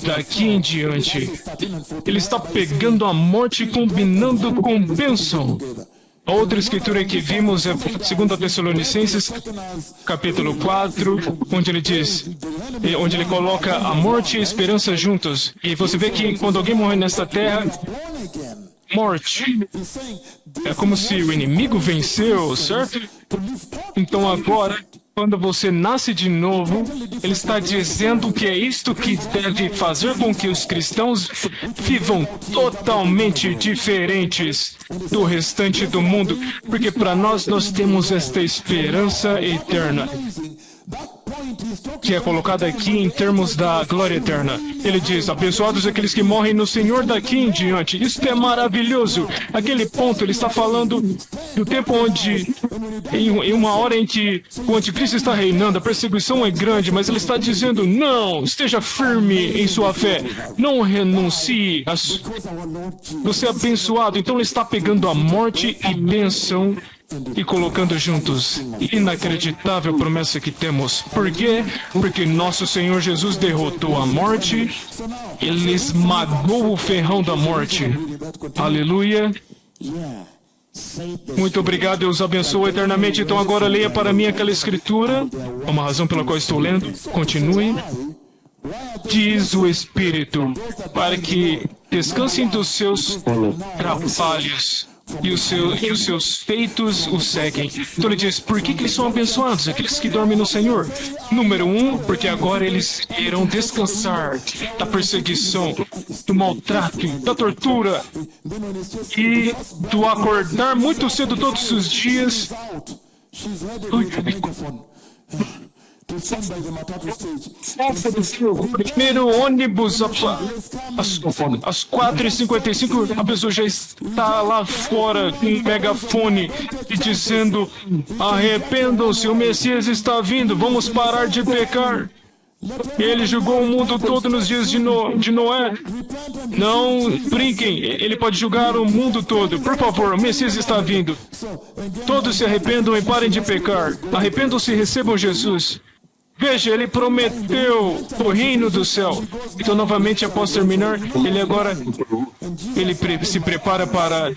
daqui em diante. Ele está pegando a morte e combinando com bênção. A outra escritura que vimos é 2 Tessalonicenses, capítulo 4, onde ele diz, onde ele coloca a morte e a esperança juntos. E você vê que quando alguém morre nesta terra, morte, é como se o inimigo venceu, certo? Então agora, quando você nasce de novo, ele está dizendo que é isto que deve fazer com que os cristãos vivam totalmente diferentes do restante do mundo, porque para nós temos esta esperança eterna, que é colocada aqui em termos da glória eterna. Ele diz, abençoados aqueles que morrem no Senhor daqui em diante. Isso é maravilhoso. Aquele ponto, ele está falando do tempo onde, em uma hora em que o anticristo está reinando, a perseguição é grande, mas ele está dizendo, não, esteja firme em sua fé, não renuncie. Você é abençoado. Então ele está pegando a morte e bênção e colocando juntos. Inacreditável promessa que temos. Por quê? Porque nosso Senhor Jesus derrotou a morte, Ele esmagou o ferrão da morte. Aleluia. Muito obrigado, Deus abençoe eternamente. Então agora leia para mim aquela escritura, uma razão pela qual estou lendo. Continue. Diz o Espírito, para que descansem dos seus trabalhos e os seus feitos os seguem. Então ele diz, por que eles são abençoados? Aqueles que dormem no Senhor. Número 1, porque agora eles irão descansar da perseguição, do maltrato, da tortura e do acordar muito cedo todos os dias. Primeiro ônibus às 4h55, a pessoa já está lá fora com um megafone e dizendo, arrependam-se, o Messias está vindo, vamos parar de pecar. Ele julgou o mundo todo nos dias de Noé. Não brinquem, ele pode julgar o mundo todo. Por favor, o Messias está vindo. Todos se arrependam e parem de pecar. Arrependam-se e recebam Jesus. Veja, ele prometeu o reino do céu. Então, novamente, após terminar, ele se prepara para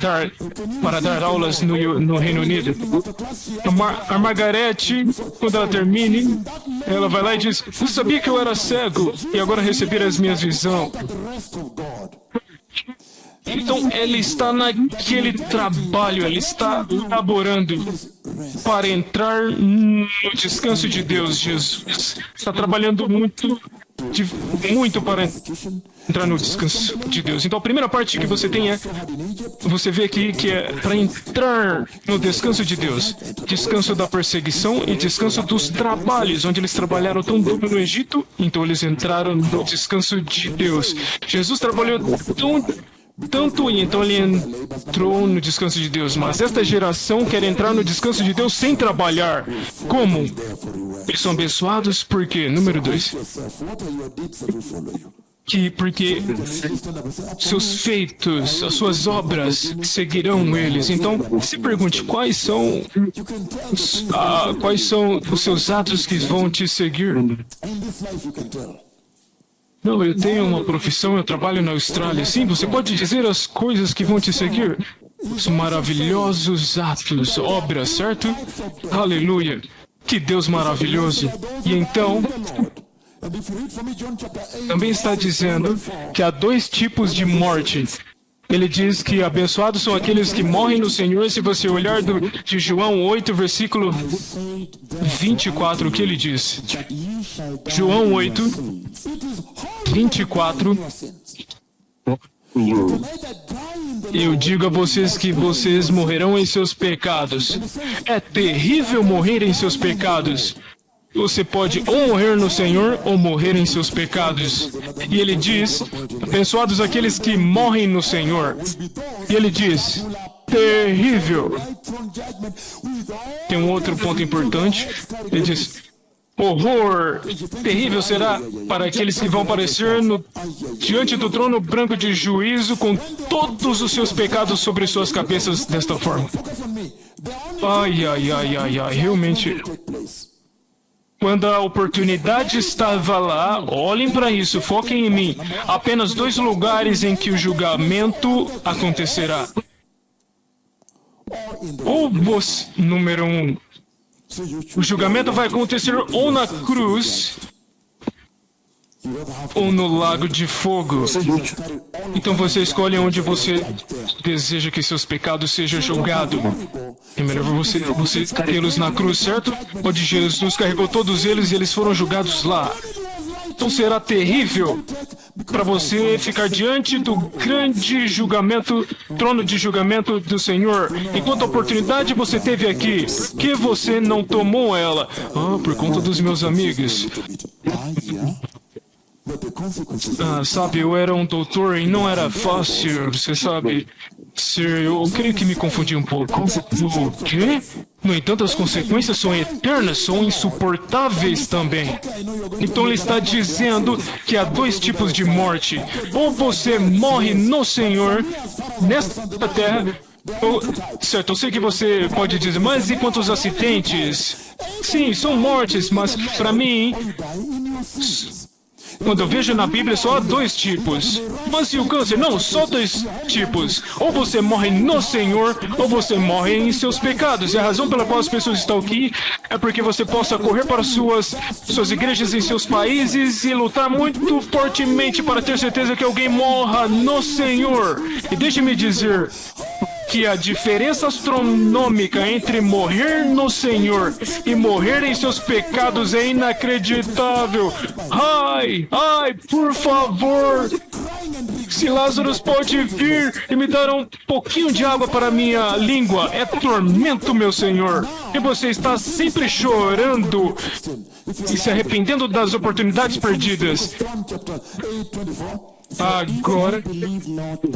dar aulas no Reino Unido. A Margarete, quando ela termine, ela vai lá e diz, eu sabia que eu era cego e agora recebi as minhas visões. Então, ele está naquele trabalho, ele está laborando para entrar no descanso de Deus. Jesus está trabalhando muito para entrar no descanso de Deus. Então, a primeira parte que você tem você vê aqui que é para entrar no descanso de Deus. Descanso da perseguição e descanso dos trabalhos, onde eles trabalharam tão duro no Egito, então eles entraram no descanso de Deus. Jesus trabalhou tanto e então ele entrou no descanso de Deus. Mas esta geração quer entrar no descanso de Deus sem trabalhar. Como? Eles são abençoados porque, número 2, porque seus feitos, as suas obras seguirão eles. Então, se pergunte quais são os seus atos que vão te seguir. Não, eu tenho uma profissão, eu trabalho na Austrália. Sim, você pode dizer as coisas que vão te seguir. Os maravilhosos atos, obras, certo? Aleluia! Que Deus maravilhoso! E então, também está dizendo que há 2 tipos de morte. Ele diz que abençoados são aqueles que morrem no Senhor. Se você olhar de João 8, versículo 24, o que ele diz? João 8, 24. Eu digo a vocês que vocês morrerão em seus pecados. É terrível morrer em seus pecados. Você pode ou morrer no Senhor ou morrer em seus pecados. E ele diz, abençoados aqueles que morrem no Senhor. E ele diz, terrível. Tem um outro ponto importante. Ele diz, horror, terrível será para aqueles que vão aparecer diante do trono branco de juízo com todos os seus pecados sobre suas cabeças desta forma. Ai, ai, ai, ai, ai, realmente... Quando a oportunidade estava lá, olhem para isso, foquem em mim. Apenas 2 lugares em que o julgamento acontecerá. Ou você, número 1, o julgamento vai acontecer ou na cruz ou no lago de fogo. Então você escolhe onde você deseja que seus pecados sejam julgados. É melhor você tê-los na cruz, certo? Onde Jesus carregou todos eles e eles foram julgados lá. Então será terrível para você ficar diante do grande julgamento, trono de julgamento do Senhor. Enquanto a oportunidade você teve aqui, por que você não tomou ela? Por conta dos meus amigos. Sabe, eu era um doutor e não era fácil, você sabe. Eu creio que me confundi um pouco. O quê? No entanto, as consequências são eternas, são insuportáveis também. Então ele está dizendo que há 2 tipos de morte. Ou você morre no Senhor, nesta terra, Certo, eu sei que você pode dizer, mas e quanto aos acidentes? Sim, são mortes, mas para mim, quando eu vejo na Bíblia, só há dois tipos. Mas e o câncer? Não, só dois tipos. Ou você morre no Senhor, ou você morre em seus pecados. E a razão pela qual as pessoas estão aqui é porque você possa correr para suas igrejas em seus países e lutar muito fortemente para ter certeza que alguém morra no Senhor. E deixe-me dizer que a diferença astronômica entre morrer no Senhor e morrer em seus pecados é inacreditável. Ai, por favor, se Lázaro pode vir e me dar um pouquinho de água para minha língua, é tormento, meu Senhor. E você está sempre chorando e se arrependendo das oportunidades perdidas. Agora,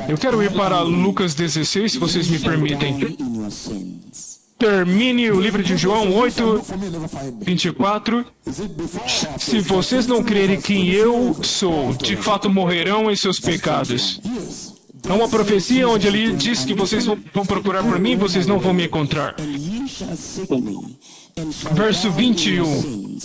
eu quero ir para Lucas 16, se vocês me permitem. Termine o livro de João 8, 24. Se vocês não crerem quem eu sou, de fato morrerão em seus pecados. É uma profecia onde ele diz que vocês vão procurar por mim e vocês não vão me encontrar. Verso 21.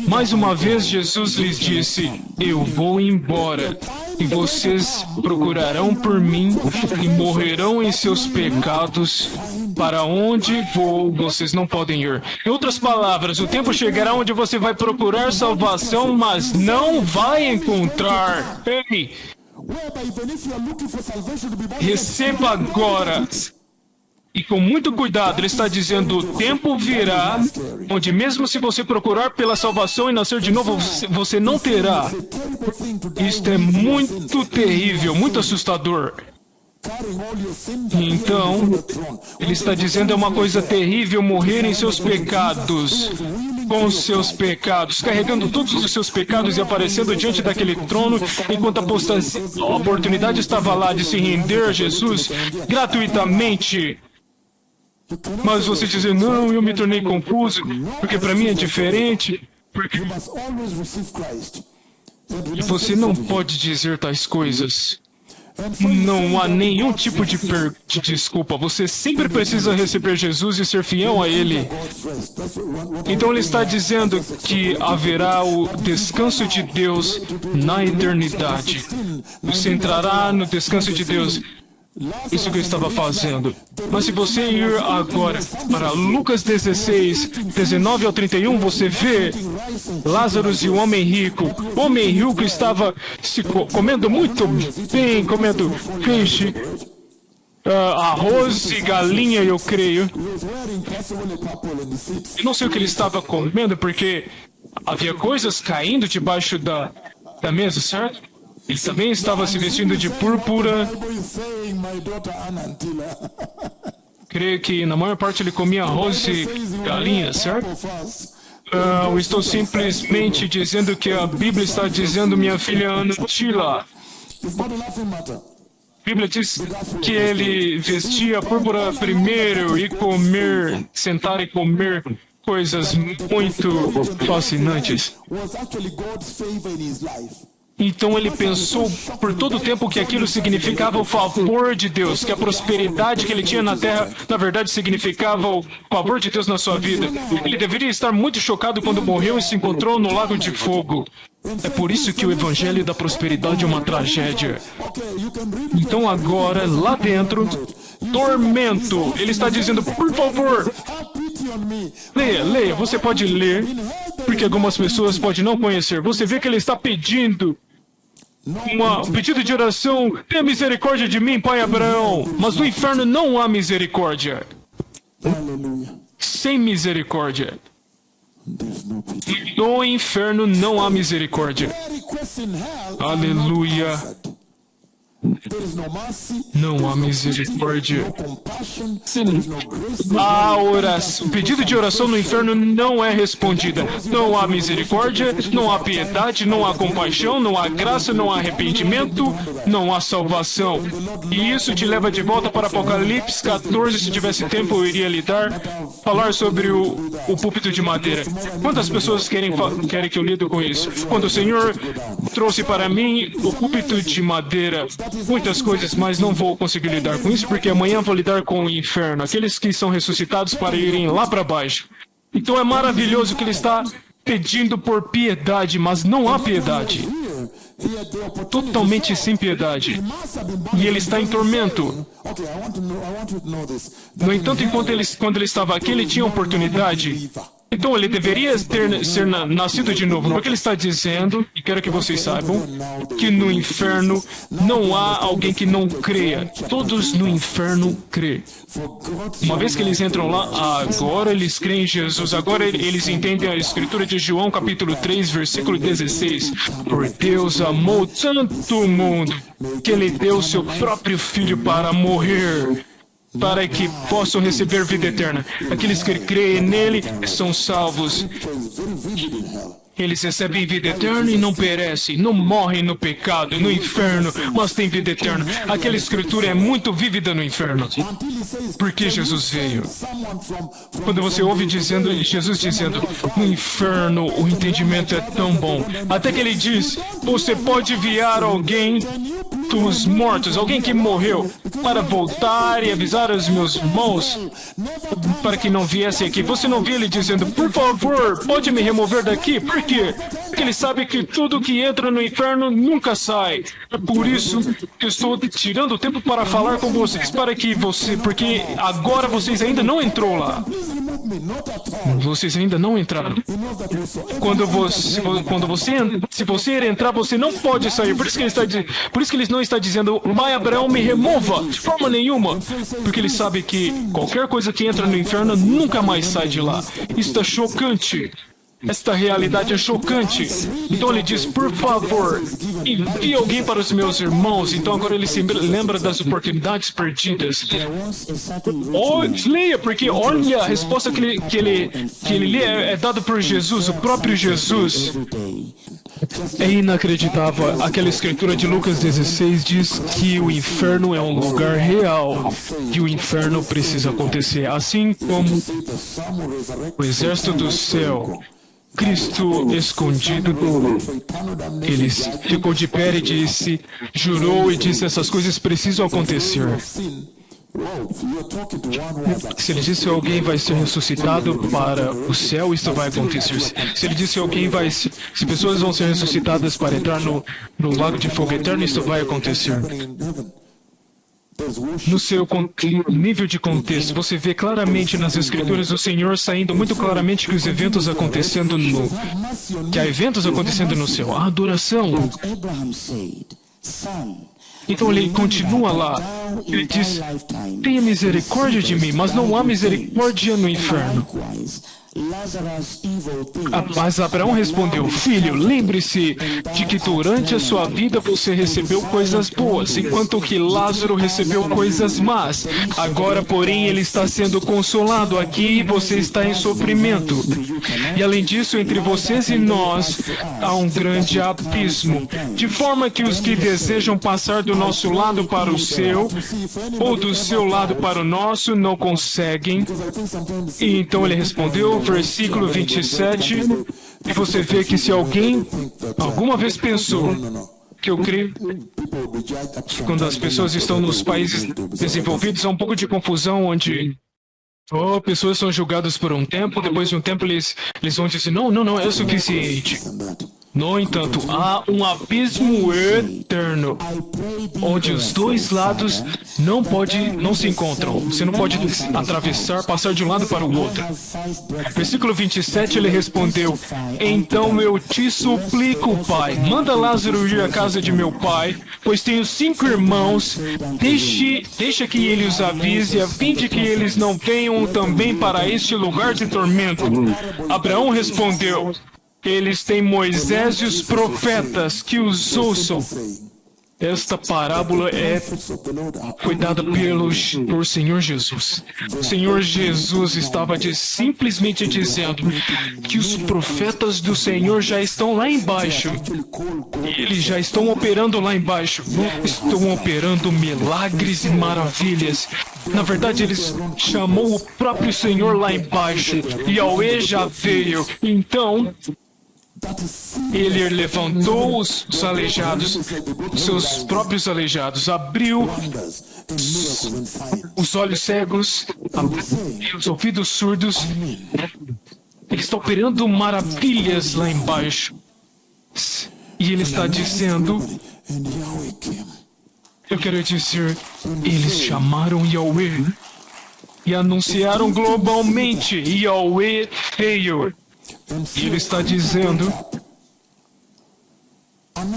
Mais uma vez Jesus lhes disse, eu vou embora, e vocês procurarão por mim e morrerão em seus pecados. Para onde vou, vocês não podem ir. Em outras palavras, o tempo chegará onde você vai procurar salvação, mas não vai encontrar. Ei! Receba agora. E com muito cuidado, ele está dizendo, o tempo virá, onde mesmo se você procurar pela salvação e nascer de novo, você não terá. Isto é muito terrível, muito assustador. Então, ele está dizendo, é uma coisa terrível morrer em seus pecados, com seus pecados, carregando todos os seus pecados e aparecendo diante daquele trono, enquanto a oportunidade estava lá de se render a Jesus gratuitamente. Mas você dizer, não, eu me tornei confuso, porque para mim é diferente. E você não pode dizer tais coisas. Não há nenhum tipo de desculpa. Você sempre precisa receber Jesus e ser fiel a Ele. Então ele está dizendo que haverá o descanso de Deus na eternidade. Você entrará no descanso de Deus. Isso que eu estava fazendo. Mas se você ir agora para Lucas 16, 19 ao 31, você vê Lázaro e o homem rico. O homem rico estava comendo muito bem, comendo peixe, arroz e galinha, eu creio. Eu não sei o que ele estava comendo, porque havia coisas caindo debaixo da mesa, certo? Ele também estava se vestindo de púrpura. Creio que na maior parte ele comia arroz e galinha, certo? Eu estou simplesmente dizendo que a Bíblia está dizendo, minha filha Anantila. A Bíblia diz que ele vestia púrpura primeiro e sentar e comer coisas muito fascinantes. Então ele pensou por todo o tempo que aquilo significava o favor de Deus, que a prosperidade que ele tinha na terra, na verdade, significava o favor de Deus na sua vida. Ele deveria estar muito chocado quando morreu e se encontrou no lago de fogo. É por isso que o evangelho da prosperidade é uma tragédia. Então agora, lá dentro, tormento. Ele está dizendo, por favor, leia, você pode ler, porque algumas pessoas podem não conhecer. Você vê que ele está pedindo um pedido de oração, tenha misericórdia de mim, pai Abraão. Mas no inferno não há misericórdia. Sem misericórdia. No inferno não há misericórdia. Aleluia. Não há misericórdia. O pedido de oração no inferno não é respondida. Não há misericórdia, não há piedade, não há compaixão, não há graça, não há arrependimento, não há salvação. E isso te leva de volta para Apocalipse 14. Se tivesse tempo, eu iria falar sobre o púlpito de madeira. Quantas pessoas querem que eu lido com isso? Quando o Senhor trouxe para mim o púlpito de madeira, muitas coisas, mas não vou conseguir lidar com isso, porque amanhã vou lidar com o inferno, aqueles que são ressuscitados para irem lá para baixo. Então é maravilhoso que ele está pedindo por piedade, mas não há piedade. Totalmente sem piedade. E ele está em tormento. No entanto, quando ele estava aqui, ele tinha oportunidade. Então ele deveria ser nascido de novo, porque ele está dizendo, e quero que vocês saibam, que no inferno não há alguém que não creia. Todos no inferno creem. Uma vez que eles entram lá, agora eles creem em Jesus, agora eles entendem a escritura de João capítulo 3, versículo 16. Por Deus amou tanto o mundo, que ele deu seu próprio filho para morrer, para que possam receber vida eterna. Aqueles que creem nele são salvos. Eles recebem vida eterna e não perecem, não morrem no pecado, no inferno, mas têm vida eterna. Aquela escritura é muito vívida no inferno. Porque Jesus veio. Quando você ouve Jesus dizendo, no inferno o entendimento é tão bom. Até que ele diz, você pode enviar alguém dos mortos, alguém que morreu, para voltar e avisar os meus irmãos para que não viessem aqui. Você não viu ele dizendo, por favor, pode me remover daqui? Por quê? Porque ele sabe que tudo que entra no inferno nunca sai. É por isso que eu estou tirando o tempo para falar com vocês, porque agora vocês ainda não entrou lá. Vocês ainda não entraram. Se você entrar, você não pode sair. Por isso que ele não está dizendo, pai Abraão, me remova, de forma nenhuma. Porque ele sabe que qualquer coisa que entra no inferno nunca mais sai de lá. Isso é chocante. Esta realidade é chocante. Então ele diz, por favor, envie alguém para os meus irmãos. Então agora ele se lembra das oportunidades perdidas. Leia, porque olha, a resposta que ele lê é dada por Jesus, o próprio Jesus. É inacreditável. Aquela escritura de Lucas 16 diz que o inferno é um lugar real, que o inferno precisa acontecer, assim como o exército do céu. Cristo escondido, ele ficou de pé e disse, jurou e disse, essas coisas precisam acontecer. Se ele disse que alguém vai ser ressuscitado para o céu, isso vai acontecer. Se ele disse que se pessoas vão ser ressuscitadas para entrar no lago de fogo eterno, isso vai acontecer. No seu nível de contexto, você vê claramente nas escrituras o Senhor saindo muito claramente que há eventos acontecendo no céu. A adoração. Então ele continua lá. Ele diz, tenha misericórdia de mim, mas não há misericórdia no inferno. Mas Abraão respondeu, filho, lembre-se de que durante a sua vida você recebeu coisas boas, enquanto que Lázaro recebeu coisas más. Agora, porém, ele está sendo consolado aqui e você está em sofrimento. E além disso, entre vocês e nós, há um grande abismo, de forma que os que desejam passar do nosso lado para o seu, ou do seu lado para o nosso, não conseguem. E então ele respondeu, versículo 27, e você vê que se alguém alguma vez pensou, que eu creio que quando as pessoas estão nos países desenvolvidos, há um pouco de confusão onde pessoas são julgadas por um tempo, depois de um tempo eles vão dizer, não, é o suficiente. No entanto, há um abismo eterno, onde os dois lados não se encontram. Você não pode passar de um lado para o outro. Versículo 27, ele respondeu, então eu te suplico, pai, manda Lázaro ir à casa de meu pai, pois tenho 5 irmãos, deixa que ele os avise, a fim de que eles não venham também para este lugar de tormento. Abraão respondeu, eles têm Moisés e os profetas que os ouçam. Esta parábola foi dada por Senhor Jesus. O Senhor Jesus estava simplesmente dizendo que os profetas do Senhor já estão lá embaixo. Eles já estão operando lá embaixo. Estão operando milagres e maravilhas. Na verdade, eles chamou o próprio Senhor lá embaixo. Yahweh já veio. Então, Ele levantou os aleijados, seus próprios aleijados, abriu os olhos cegos, abriu os ouvidos surdos. Ele está operando maravilhas lá embaixo. E ele está dizendo, eu quero dizer, eles chamaram Yahweh e anunciaram globalmente, Yahweh veio. E ele está dizendo,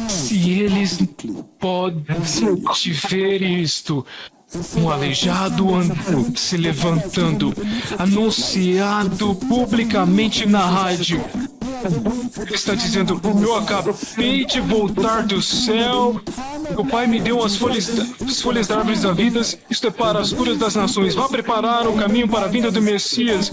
se eles podem ver isto, um aleijado se levantando, anunciado publicamente na rádio. Ele está dizendo, eu acabei de voltar do céu, o Pai me deu as folhas das árvores da vida, isto é para as curas das nações, vá preparar o caminho para a vinda do Messias.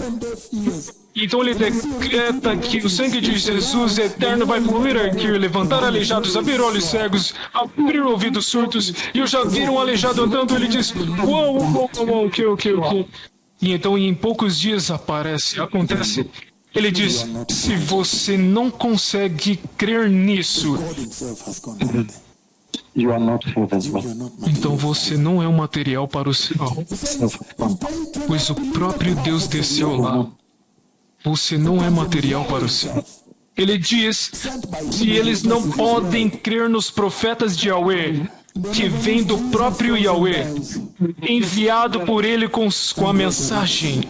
Então ele decreta que o sangue de Jesus eterno vai fluir aqui, levantar aleijados, abrir olhos cegos, abrir ouvidos surdos. E eu já vi um aleijado andando, ele diz, o que? E então em poucos dias acontece. Ele diz, se você não consegue crer nisso, então você não é um material para o céu, pois o próprio Deus desceu lá. Você não é material para o céu. Ele diz, se eles não podem crer nos profetas de Yahweh, que vem do próprio Yahweh, enviado por ele com a mensagem,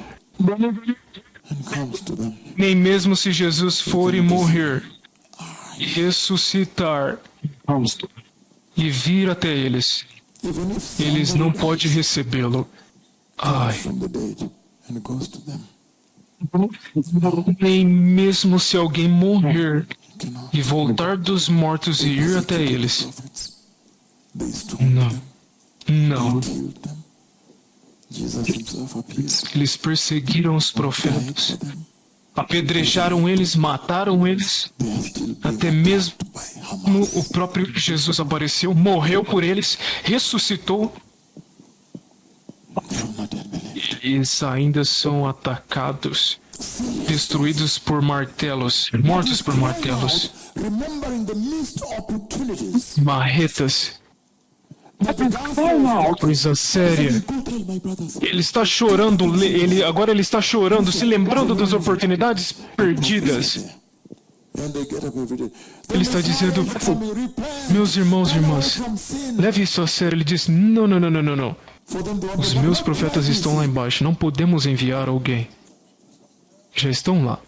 nem mesmo se Jesus for e morrer, e ressuscitar, e vir até eles, eles não podem recebê-lo. Ai. Nem mesmo se alguém morrer e voltar dos mortos e ir até eles. Não. Eles perseguiram os profetas, apedrejaram eles, mataram eles. Até mesmo o próprio Jesus apareceu, morreu por eles, ressuscitou. Eles ainda são atacados, destruídos por martelos, mortos por martelos, marretas. Coisa séria. Ele está chorando, agora ele está chorando, se lembrando das oportunidades perdidas. Ele está dizendo, meus irmãos e irmãs, leve isso a sério. Ele diz, não. Os meus profetas estão lá embaixo, não podemos enviar alguém. Já estão lá.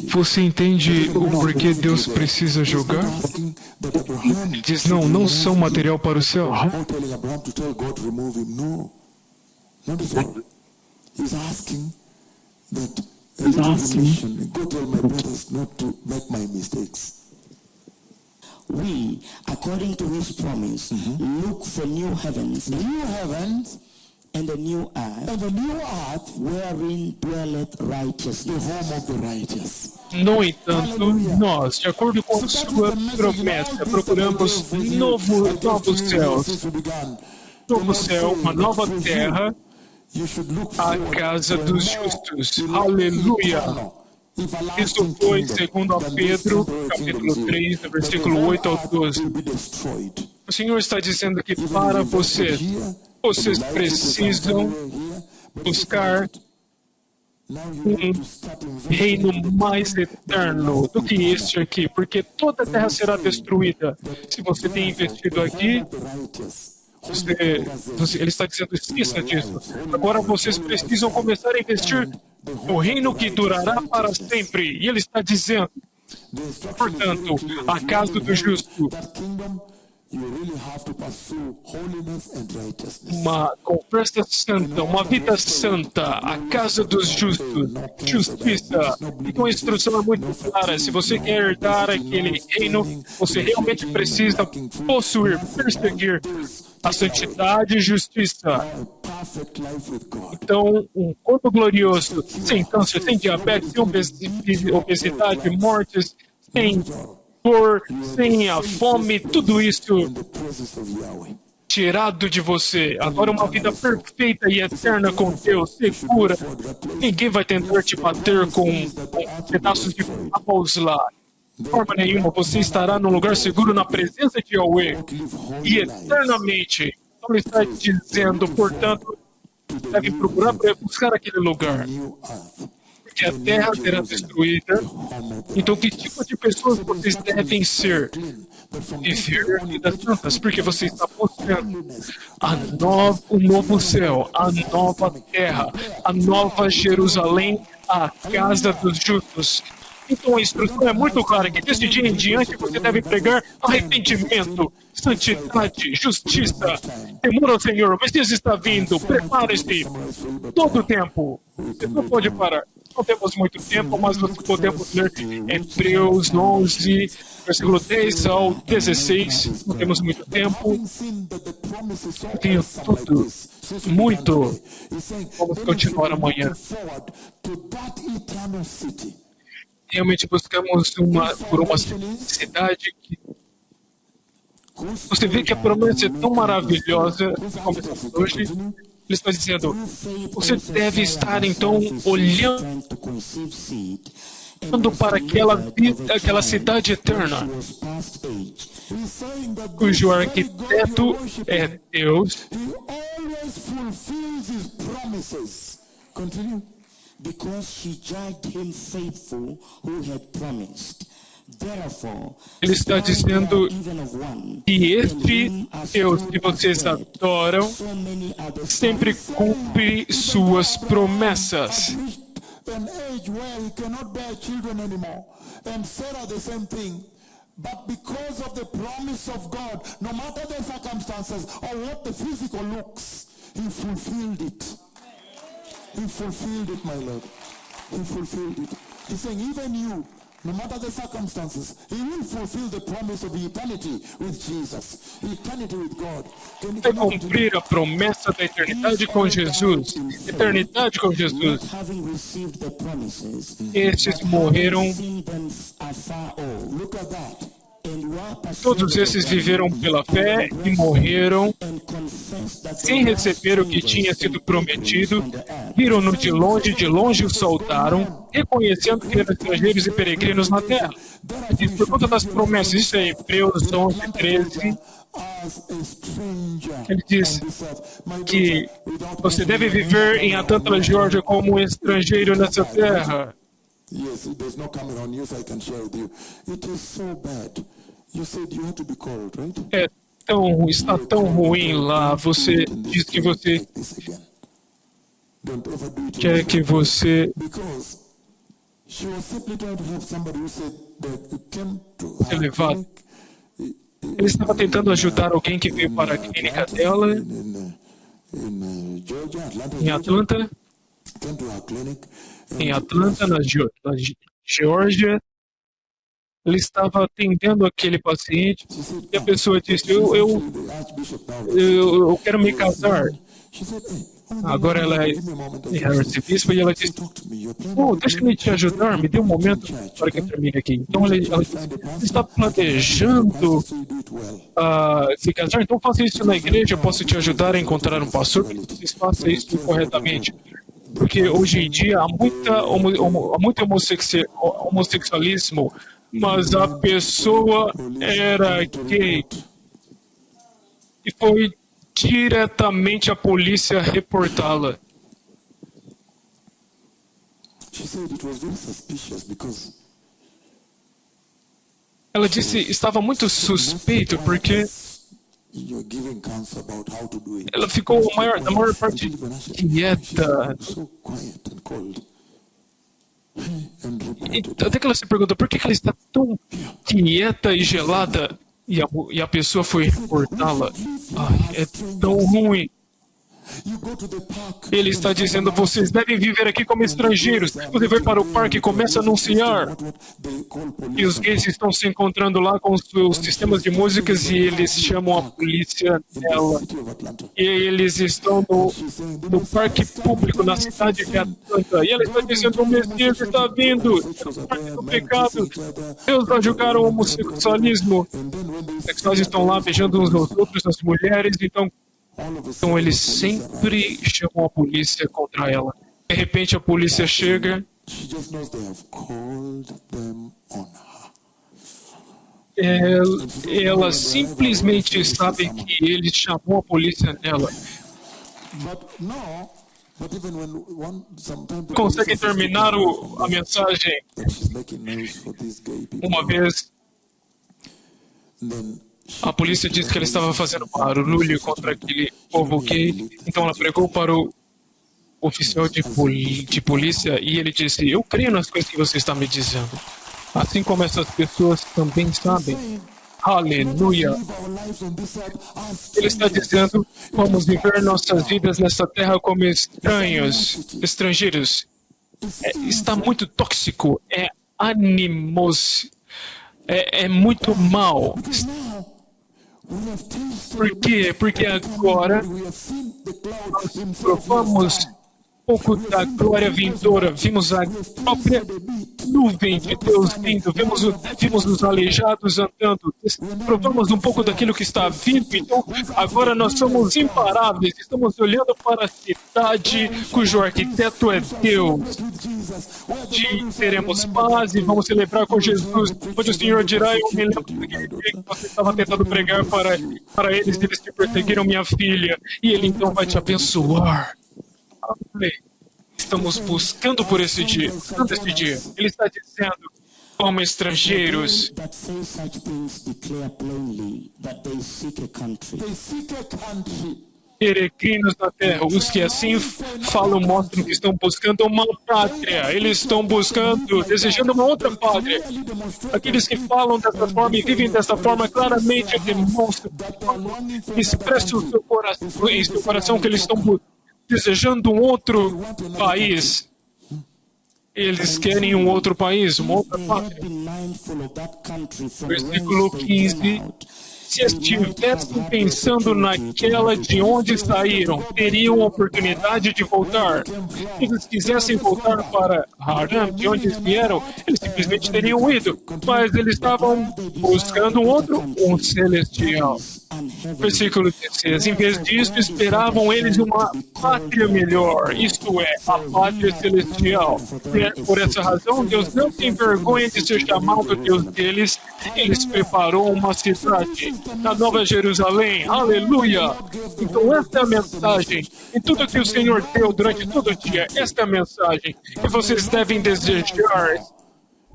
Você entende o porquê Deus precisa julgar? Ele diz, não são material para o céu. We, according to his promise, look for new heavens and a new earth, wherein dwelleth righteousness, the home of the righteous. No entanto, nós, de acordo com a sua promessa, procuramos novos céus, novo céu, uma nova terra, a casa dos justos. Aleluia! Isso foi segundo a Pedro, capítulo 3, versículo 8 ao 12. O Senhor está dizendo que para vocês precisam buscar um reino mais eterno do que este aqui, porque toda a terra será destruída. Se você tem investido aqui, ele está dizendo, esqueça disso. Agora vocês precisam começar a investir no reino que durará para sempre. E ele está dizendo, portanto, a casa do justo, uma conversa santa, uma vida santa, a casa dos justos, justiça. Então a instrução é muito clara. Se você quer herdar aquele reino, você realmente precisa possuir, perseguir a santidade e justiça. Então, um corpo glorioso, sem câncer, sem diabetes, sem obesidade, mortes, sem dor, sem a fome, tudo isso tirado de você. Agora uma vida perfeita e eterna com Deus, segura. Ninguém vai tentar te bater com pedaços de paus lá. De forma nenhuma, você estará num lugar seguro na presença de Yahweh. E eternamente. Então ele está dizendo, portanto, deve procurar buscar aquele lugar. Porque a terra será destruída. Então, que tipo de pessoas vocês devem ser? Viver vidas santas, porque você está buscando o novo céu, a nova terra, a nova Jerusalém, a casa dos justos. Então a instrução é muito clara que desse dia em diante você deve pregar arrependimento, santidade, justiça, temor ao Senhor. O Messias está vindo, prepare-se todo o tempo. Você não pode parar. Não temos muito tempo, mas nós podemos ler Hebreus 11, versículo 10 ao 16. Não temos muito tempo. Eu tenho tudo, muito. Vamos continuar amanhã. Realmente buscamos por uma cidade que... Você vê que a promessa é tão maravilhosa, como hoje. Ele está dizendo, você deve estar então olhando para aquela cidade eterna, cujo arquiteto é Deus. Because she judged him faithful who had promised. Ele está dizendo que este Deus que vocês adoram sempre cumpre suas promessas. But because of the promise of God, no matter the circumstances or what the physical looks, he fulfilled it. He fulfilled it, my Lord. He fulfilled it. He's saying, even you, no matter the circumstances, he will fulfill the promise of eternity with Jesus, eternity with God. Vai cumprir a promessa da eternidade com Jesus. Eternidade com Jesus. Estes morreram. Look at that. Todos esses viveram pela fé e morreram sem receber o que tinha sido prometido, viram-no de longe o soltaram, reconhecendo que eram estrangeiros e peregrinos na terra. E por conta das promessas, isso é Hebreus 11, 13, ele diz que você deve viver em Atlanta, Geórgia, como um estrangeiro nessa terra. Yes, there's no camera on you, so I can share with you. It is so bad. You said you had to be called, right? Está tão ruim lá. Você diz que você quer que você seja levado. Ele estava tentando ajudar alguém que veio para a clínica dela em Atlanta. Em Atlanta, na Geórgia, ele estava atendendo aquele paciente e a pessoa disse, eu quero me casar. Agora ela é arcebispa e ela disse, deixa-me te ajudar, me dê um momento para que eu termine aqui. Então ela disse, você está planejando se casar? Então faça isso na igreja, eu posso te ajudar a encontrar um pastor para que você faça isso corretamente. Porque hoje em dia há muito homossexualismo, mas a pessoa era gay. E foi diretamente a polícia reportá-la. Ela disse estava muito suspeito porque ela ficou na maior parte quieta. Até que ela se perguntou por que ela está tão quieta e gelada e a pessoa foi reportá-la. É tão ruim. Ele está dizendo, vocês devem viver aqui como estrangeiros. Você vai para o parque e começa a anunciar. E os gays estão se encontrando lá com os seus sistemas de músicas e eles chamam a polícia dela. E eles estão no parque público, na cidade de Atlanta. E ela está dizendo, o Messias está vindo. O parque do pecado. Deus vai julgar o homossexualismo. Os sexuais estão lá beijando uns aos outros, as mulheres, então eles sempre chamam a polícia contra ela. De repente a polícia chega. Ela simplesmente sabe que ele chamou a polícia nela. Consegue terminar a mensagem uma vez. A polícia disse que ela estava fazendo barulho contra aquele povo gay. Então ela pregou para o oficial de polícia e ele disse, eu creio nas coisas que você está me dizendo. Assim como essas pessoas também sabem. Aleluia. Ele está dizendo, vamos viver nossas vidas nessa terra como estrangeiros. Está muito tóxico. É animoso. É muito mal. Por quê? Porque agora nós provamos um pouco da glória vindoura. Vimos a própria nuvem de Deus vindo. Vimos os aleijados andando. Provamos um pouco daquilo que está vindo. Então, agora nós somos imparáveis. Estamos olhando para a cidade cujo arquiteto é Deus. Teremos paz e vamos celebrar com Jesus. Onde o Senhor dirá, eu me lembro que você estava tentando pregar para eles te perseguiram minha filha. E Ele então vai te abençoar. Estamos buscando por esse dia. Ele está dizendo, como estrangeiros, peregrinos na terra, os que assim falam mostram que estão buscando uma pátria. Eles estão buscando, desejando uma outra pátria. Aqueles que falam dessa forma e vivem dessa forma claramente demonstram, expressam em seu coração que eles estão desejando um outro país. Eles querem um outro país, uma outra pátria. Versículo 15. Se estivessem pensando naquela de onde saíram, teriam a oportunidade de voltar. Se eles quisessem voltar para Haran, de onde eles vieram, eles simplesmente teriam ido. Mas eles estavam buscando um celestial. Versículo 16. Em vez disso, esperavam eles uma pátria melhor, isto é, a pátria celestial. Por essa razão, Deus não se envergonha de ser chamado Deus deles. Eles preparou uma cidade na Nova Jerusalém. Aleluia! Então, esta é a mensagem. E tudo que o Senhor deu durante todo o dia, esta é a mensagem que vocês devem desejar.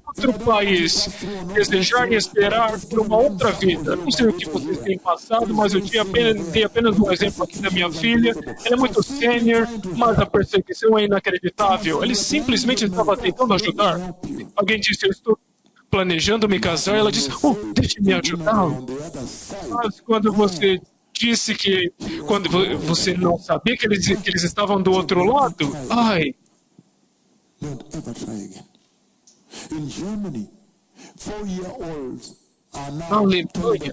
Outro país, desejar e esperar por uma outra vida. Não sei o que vocês têm passado, mas eu dei apenas um exemplo aqui da minha filha. Ela é muito sênior, mas a perseguição é inacreditável. Ele simplesmente estava tentando ajudar. Alguém disse, eu estou planejando me casar. Ela disse, deixe me ajudar. Mas quando você disse que... Quando você não sabia que eles estavam do outro lado, ai... In Germany, 4-year-olds are now Aleluia.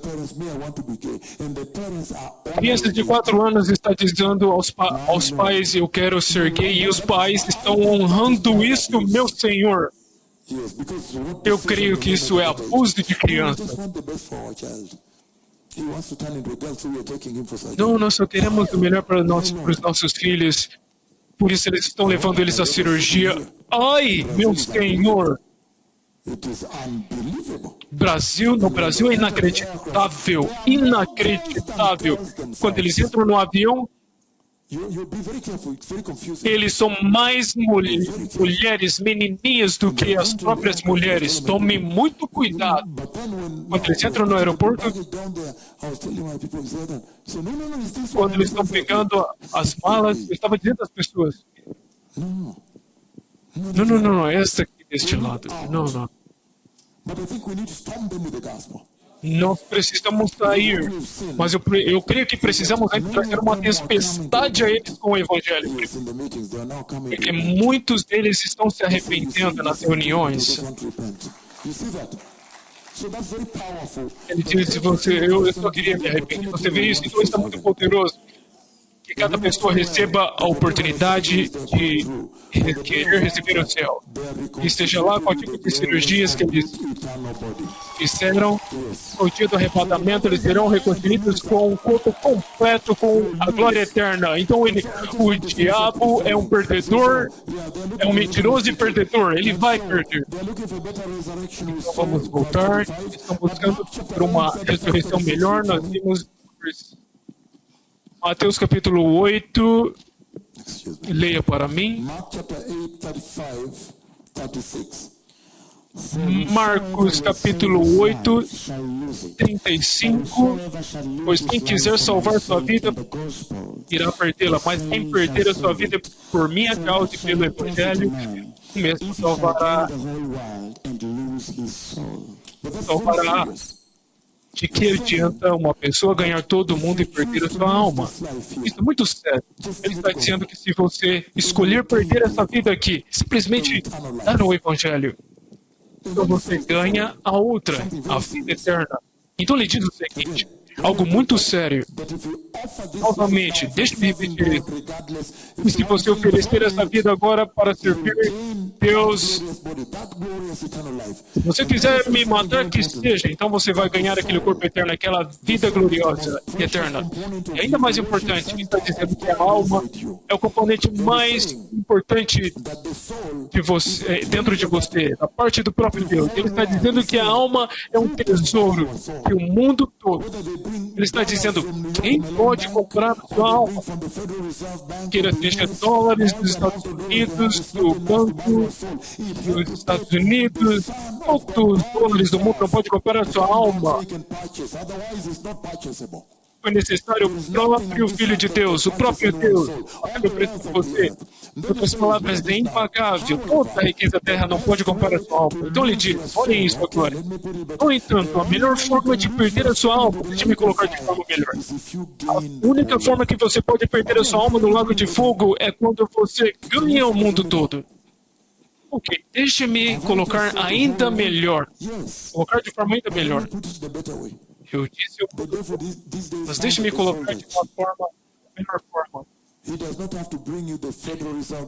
the Crianças de 4 anos está dizendo aos pais, eu quero ser gay, e os pais estão honrando isso, meu Senhor. Eu creio que isso é abuso de criança. Não, nós só queremos o melhor para os nossos filhos. Por isso eles estão levando eles à cirurgia. Ai, meu Senhor! No Brasil é inacreditável. Inacreditável. Quando eles entram no avião, eles são mais mulheres, menininhas do que as próprias mulheres. Tome muito cuidado. Quando eles entram no aeroporto, quando eles estão pegando as malas, eu estava dizendo às pessoas, não, essa aqui deste lado. Não. Nós precisamos sair, mas eu creio que precisamos ainda trazer uma tempestade a eles com o Evangelho. Porque muitos deles estão se arrependendo nas reuniões. Ele disse, eu só queria me arrepender. Você vê isso? Então isso é muito poderoso. Que cada pessoa receba a oportunidade de querer receber o céu. E esteja lá com o tipo de cirurgias que eles fizeram. No dia do arrebatamento, eles serão reconstruídos com um corpo completo, com a glória eterna. Então, o diabo é um perdedor, é um mentiroso e perdedor. Ele vai perder. Então, vamos voltar. Estão buscando por uma ressurreição melhor. Nós vimos Mateus capítulo 8, leia para mim. Marcos capítulo 8, 35. Pois quem quiser salvar sua vida, irá perdê-la. Mas quem perder a sua vida por minha causa e pelo Evangelho, o mesmo salvará. Salvará. De que adianta uma pessoa ganhar todo mundo e perder a sua alma? Isso é muito sério. Ele está dizendo que se você escolher perder essa vida aqui, simplesmente dar no Evangelho, então você ganha a outra, a vida eterna. Então ele diz o seguinte, algo muito sério. Novamente, deixe-me repetir isso. E se você oferecer essa vida agora para servir Deus, se você quiser me matar, que seja, então você vai ganhar aquele corpo eterno, aquela vida gloriosa e eterna. E ainda mais importante, ele está dizendo que a alma é o componente mais importante de você, dentro de você, da parte do próprio Deus. Ele está dizendo que a alma é um tesouro que o mundo todo. Ele está dizendo, quem pode comprar a sua alma? Queira seja dólares dos Estados Unidos, do banco dos Estados Unidos, outros dólares do mundo não pode comprar a sua alma. Foi necessário o próprio Filho de Deus, o próprio Deus, pagando o preço de você. Em outras palavras, é impagável. Toda a riqueza da terra não pode comprar a sua alma. Então ele diz, olhem isso agora. No entanto, a melhor forma de perder a sua alma, deixe-me colocar de forma melhor. A única forma que você pode perder a sua alma no lago de fogo é quando você ganha o mundo todo. Ok, deixe-me colocar ainda melhor. Colocar de forma ainda melhor. Eu disse, mas deixe-me colocar de uma forma, melhor forma.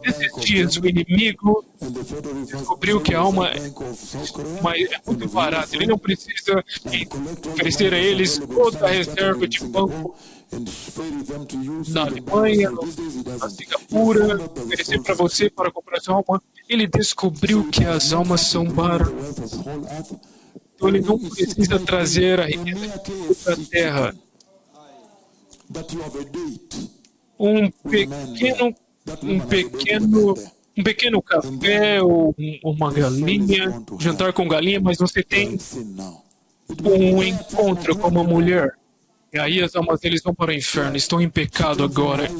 Nesses dias, o inimigo descobriu que a alma é muito barata. Ele não precisa oferecer a eles toda a reserva de banco na Alemanha, na Singapura, oferecer para você para comprar sua alma. Ele descobriu que as almas são baratas. Então ele não precisa trazer a riqueza da terra. Um pequeno café ou uma galinha, jantar com galinha, mas você tem um encontro com uma mulher. E aí as almas deles vão para o inferno, estão em pecado agora.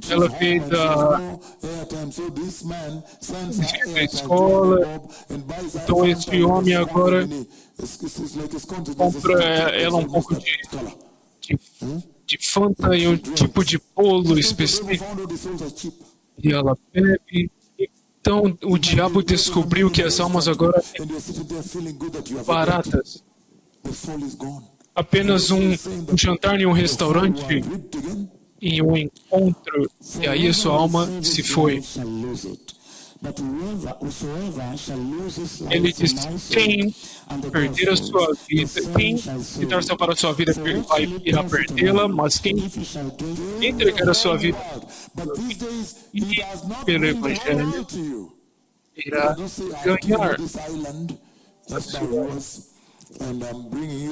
Ela fez a escola, então esse homem agora compra ela um pouco de Fanta e um tipo de bolo específico, e ela bebe. Então o diabo descobriu que as almas agora são baratas. Apenas um jantar em um restaurante e um encontro, e aí a sua alma se foi. Ele diz, quem perder a sua vida, quem tentar salvar a sua vida irá perdê-la, mas quem entregar a sua vida e pelo Evangelho irá ganhar a sua. Se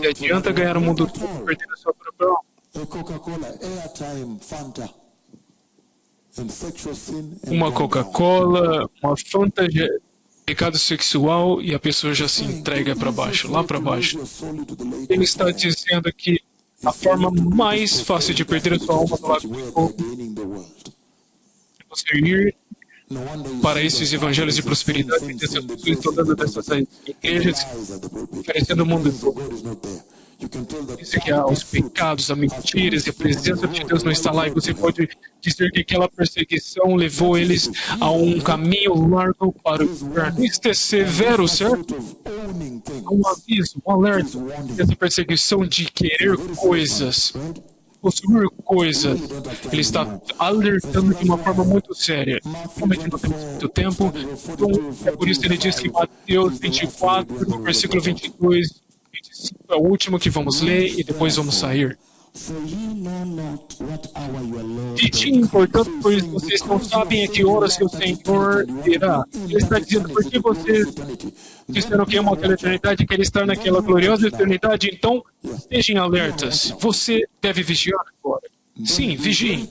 adianta ganhar o mundo todo e perder a sua própria alma. Uma Coca-Cola, uma Fanta, pecado sexual, e a pessoa já se entrega para baixo, lá para baixo. Ele está dizendo que a forma mais fácil de perder a sua alma do lado do fogo é você ir para esses evangelhos de prosperidade que essas pessoas estão dando dessas igrejas, oferecendo o mundo todo. Dizer que os pecados, as mentiras e a presença de Deus não está lá, e você pode dizer que aquela perseguição levou eles a um caminho largo para o inferno. Isso é severo, certo? Um aviso, um alerta. Essa perseguição de querer coisas, possuir coisas, ele está alertando de uma forma muito séria. Realmente não temos muito tempo, então é por isso que ele diz que Mateus 24, no versículo 22, 25 é o último que vamos ler e depois vamos sair. Ditinho, portanto, pois vocês não sabem a que hora seu Senhor virá. Ele está dizendo, porque vocês disseram que é uma outra eternidade, que ele está naquela gloriosa eternidade, então estejam alertas. Você deve vigiar agora. Sim, vigiem.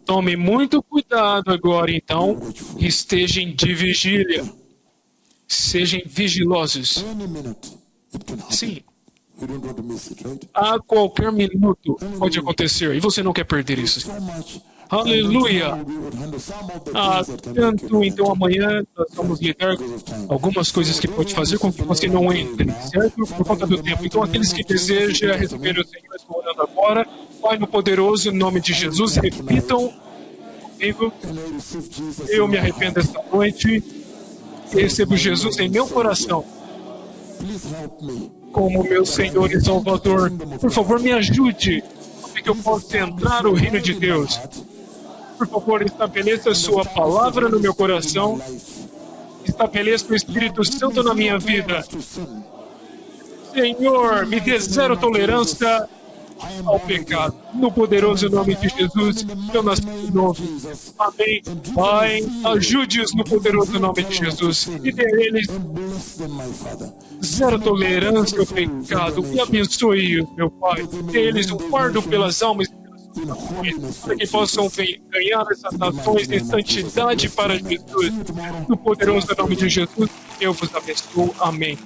Tome muito cuidado agora, então, e estejam de vigília. Sejam vigilosos. Sim. A qualquer minuto pode acontecer e você não quer perder isso. Aleluia! Tanto então amanhã nós vamos lidar com algumas coisas que pode fazer com que você não entre, certo? Por conta do tempo. Então aqueles que desejam receber o Senhor, estão orando agora. Pai, no poderoso em nome de Jesus, repitam comigo. Eu me arrependo esta noite. Recebo Jesus em meu coração como meu Senhor e Salvador. Por favor, me ajude para que eu possa entrar no reino de Deus. Por favor, estabeleça a sua palavra no meu coração. Estabeleça o Espírito Santo na minha vida. Senhor, me dê zero tolerância ao pecado. No poderoso nome de Jesus, eu nasci de novo. Amém. Pai, ajude-os no poderoso nome de Jesus. E dê a eles zero tolerância ao pecado. E abençoe-os, meu Pai. Dê a eles um fardo pelas almas e pelas nações, para que possam ganhar essas nações em santidade para Jesus. No poderoso nome de Jesus, eu vos abençoo. Amém.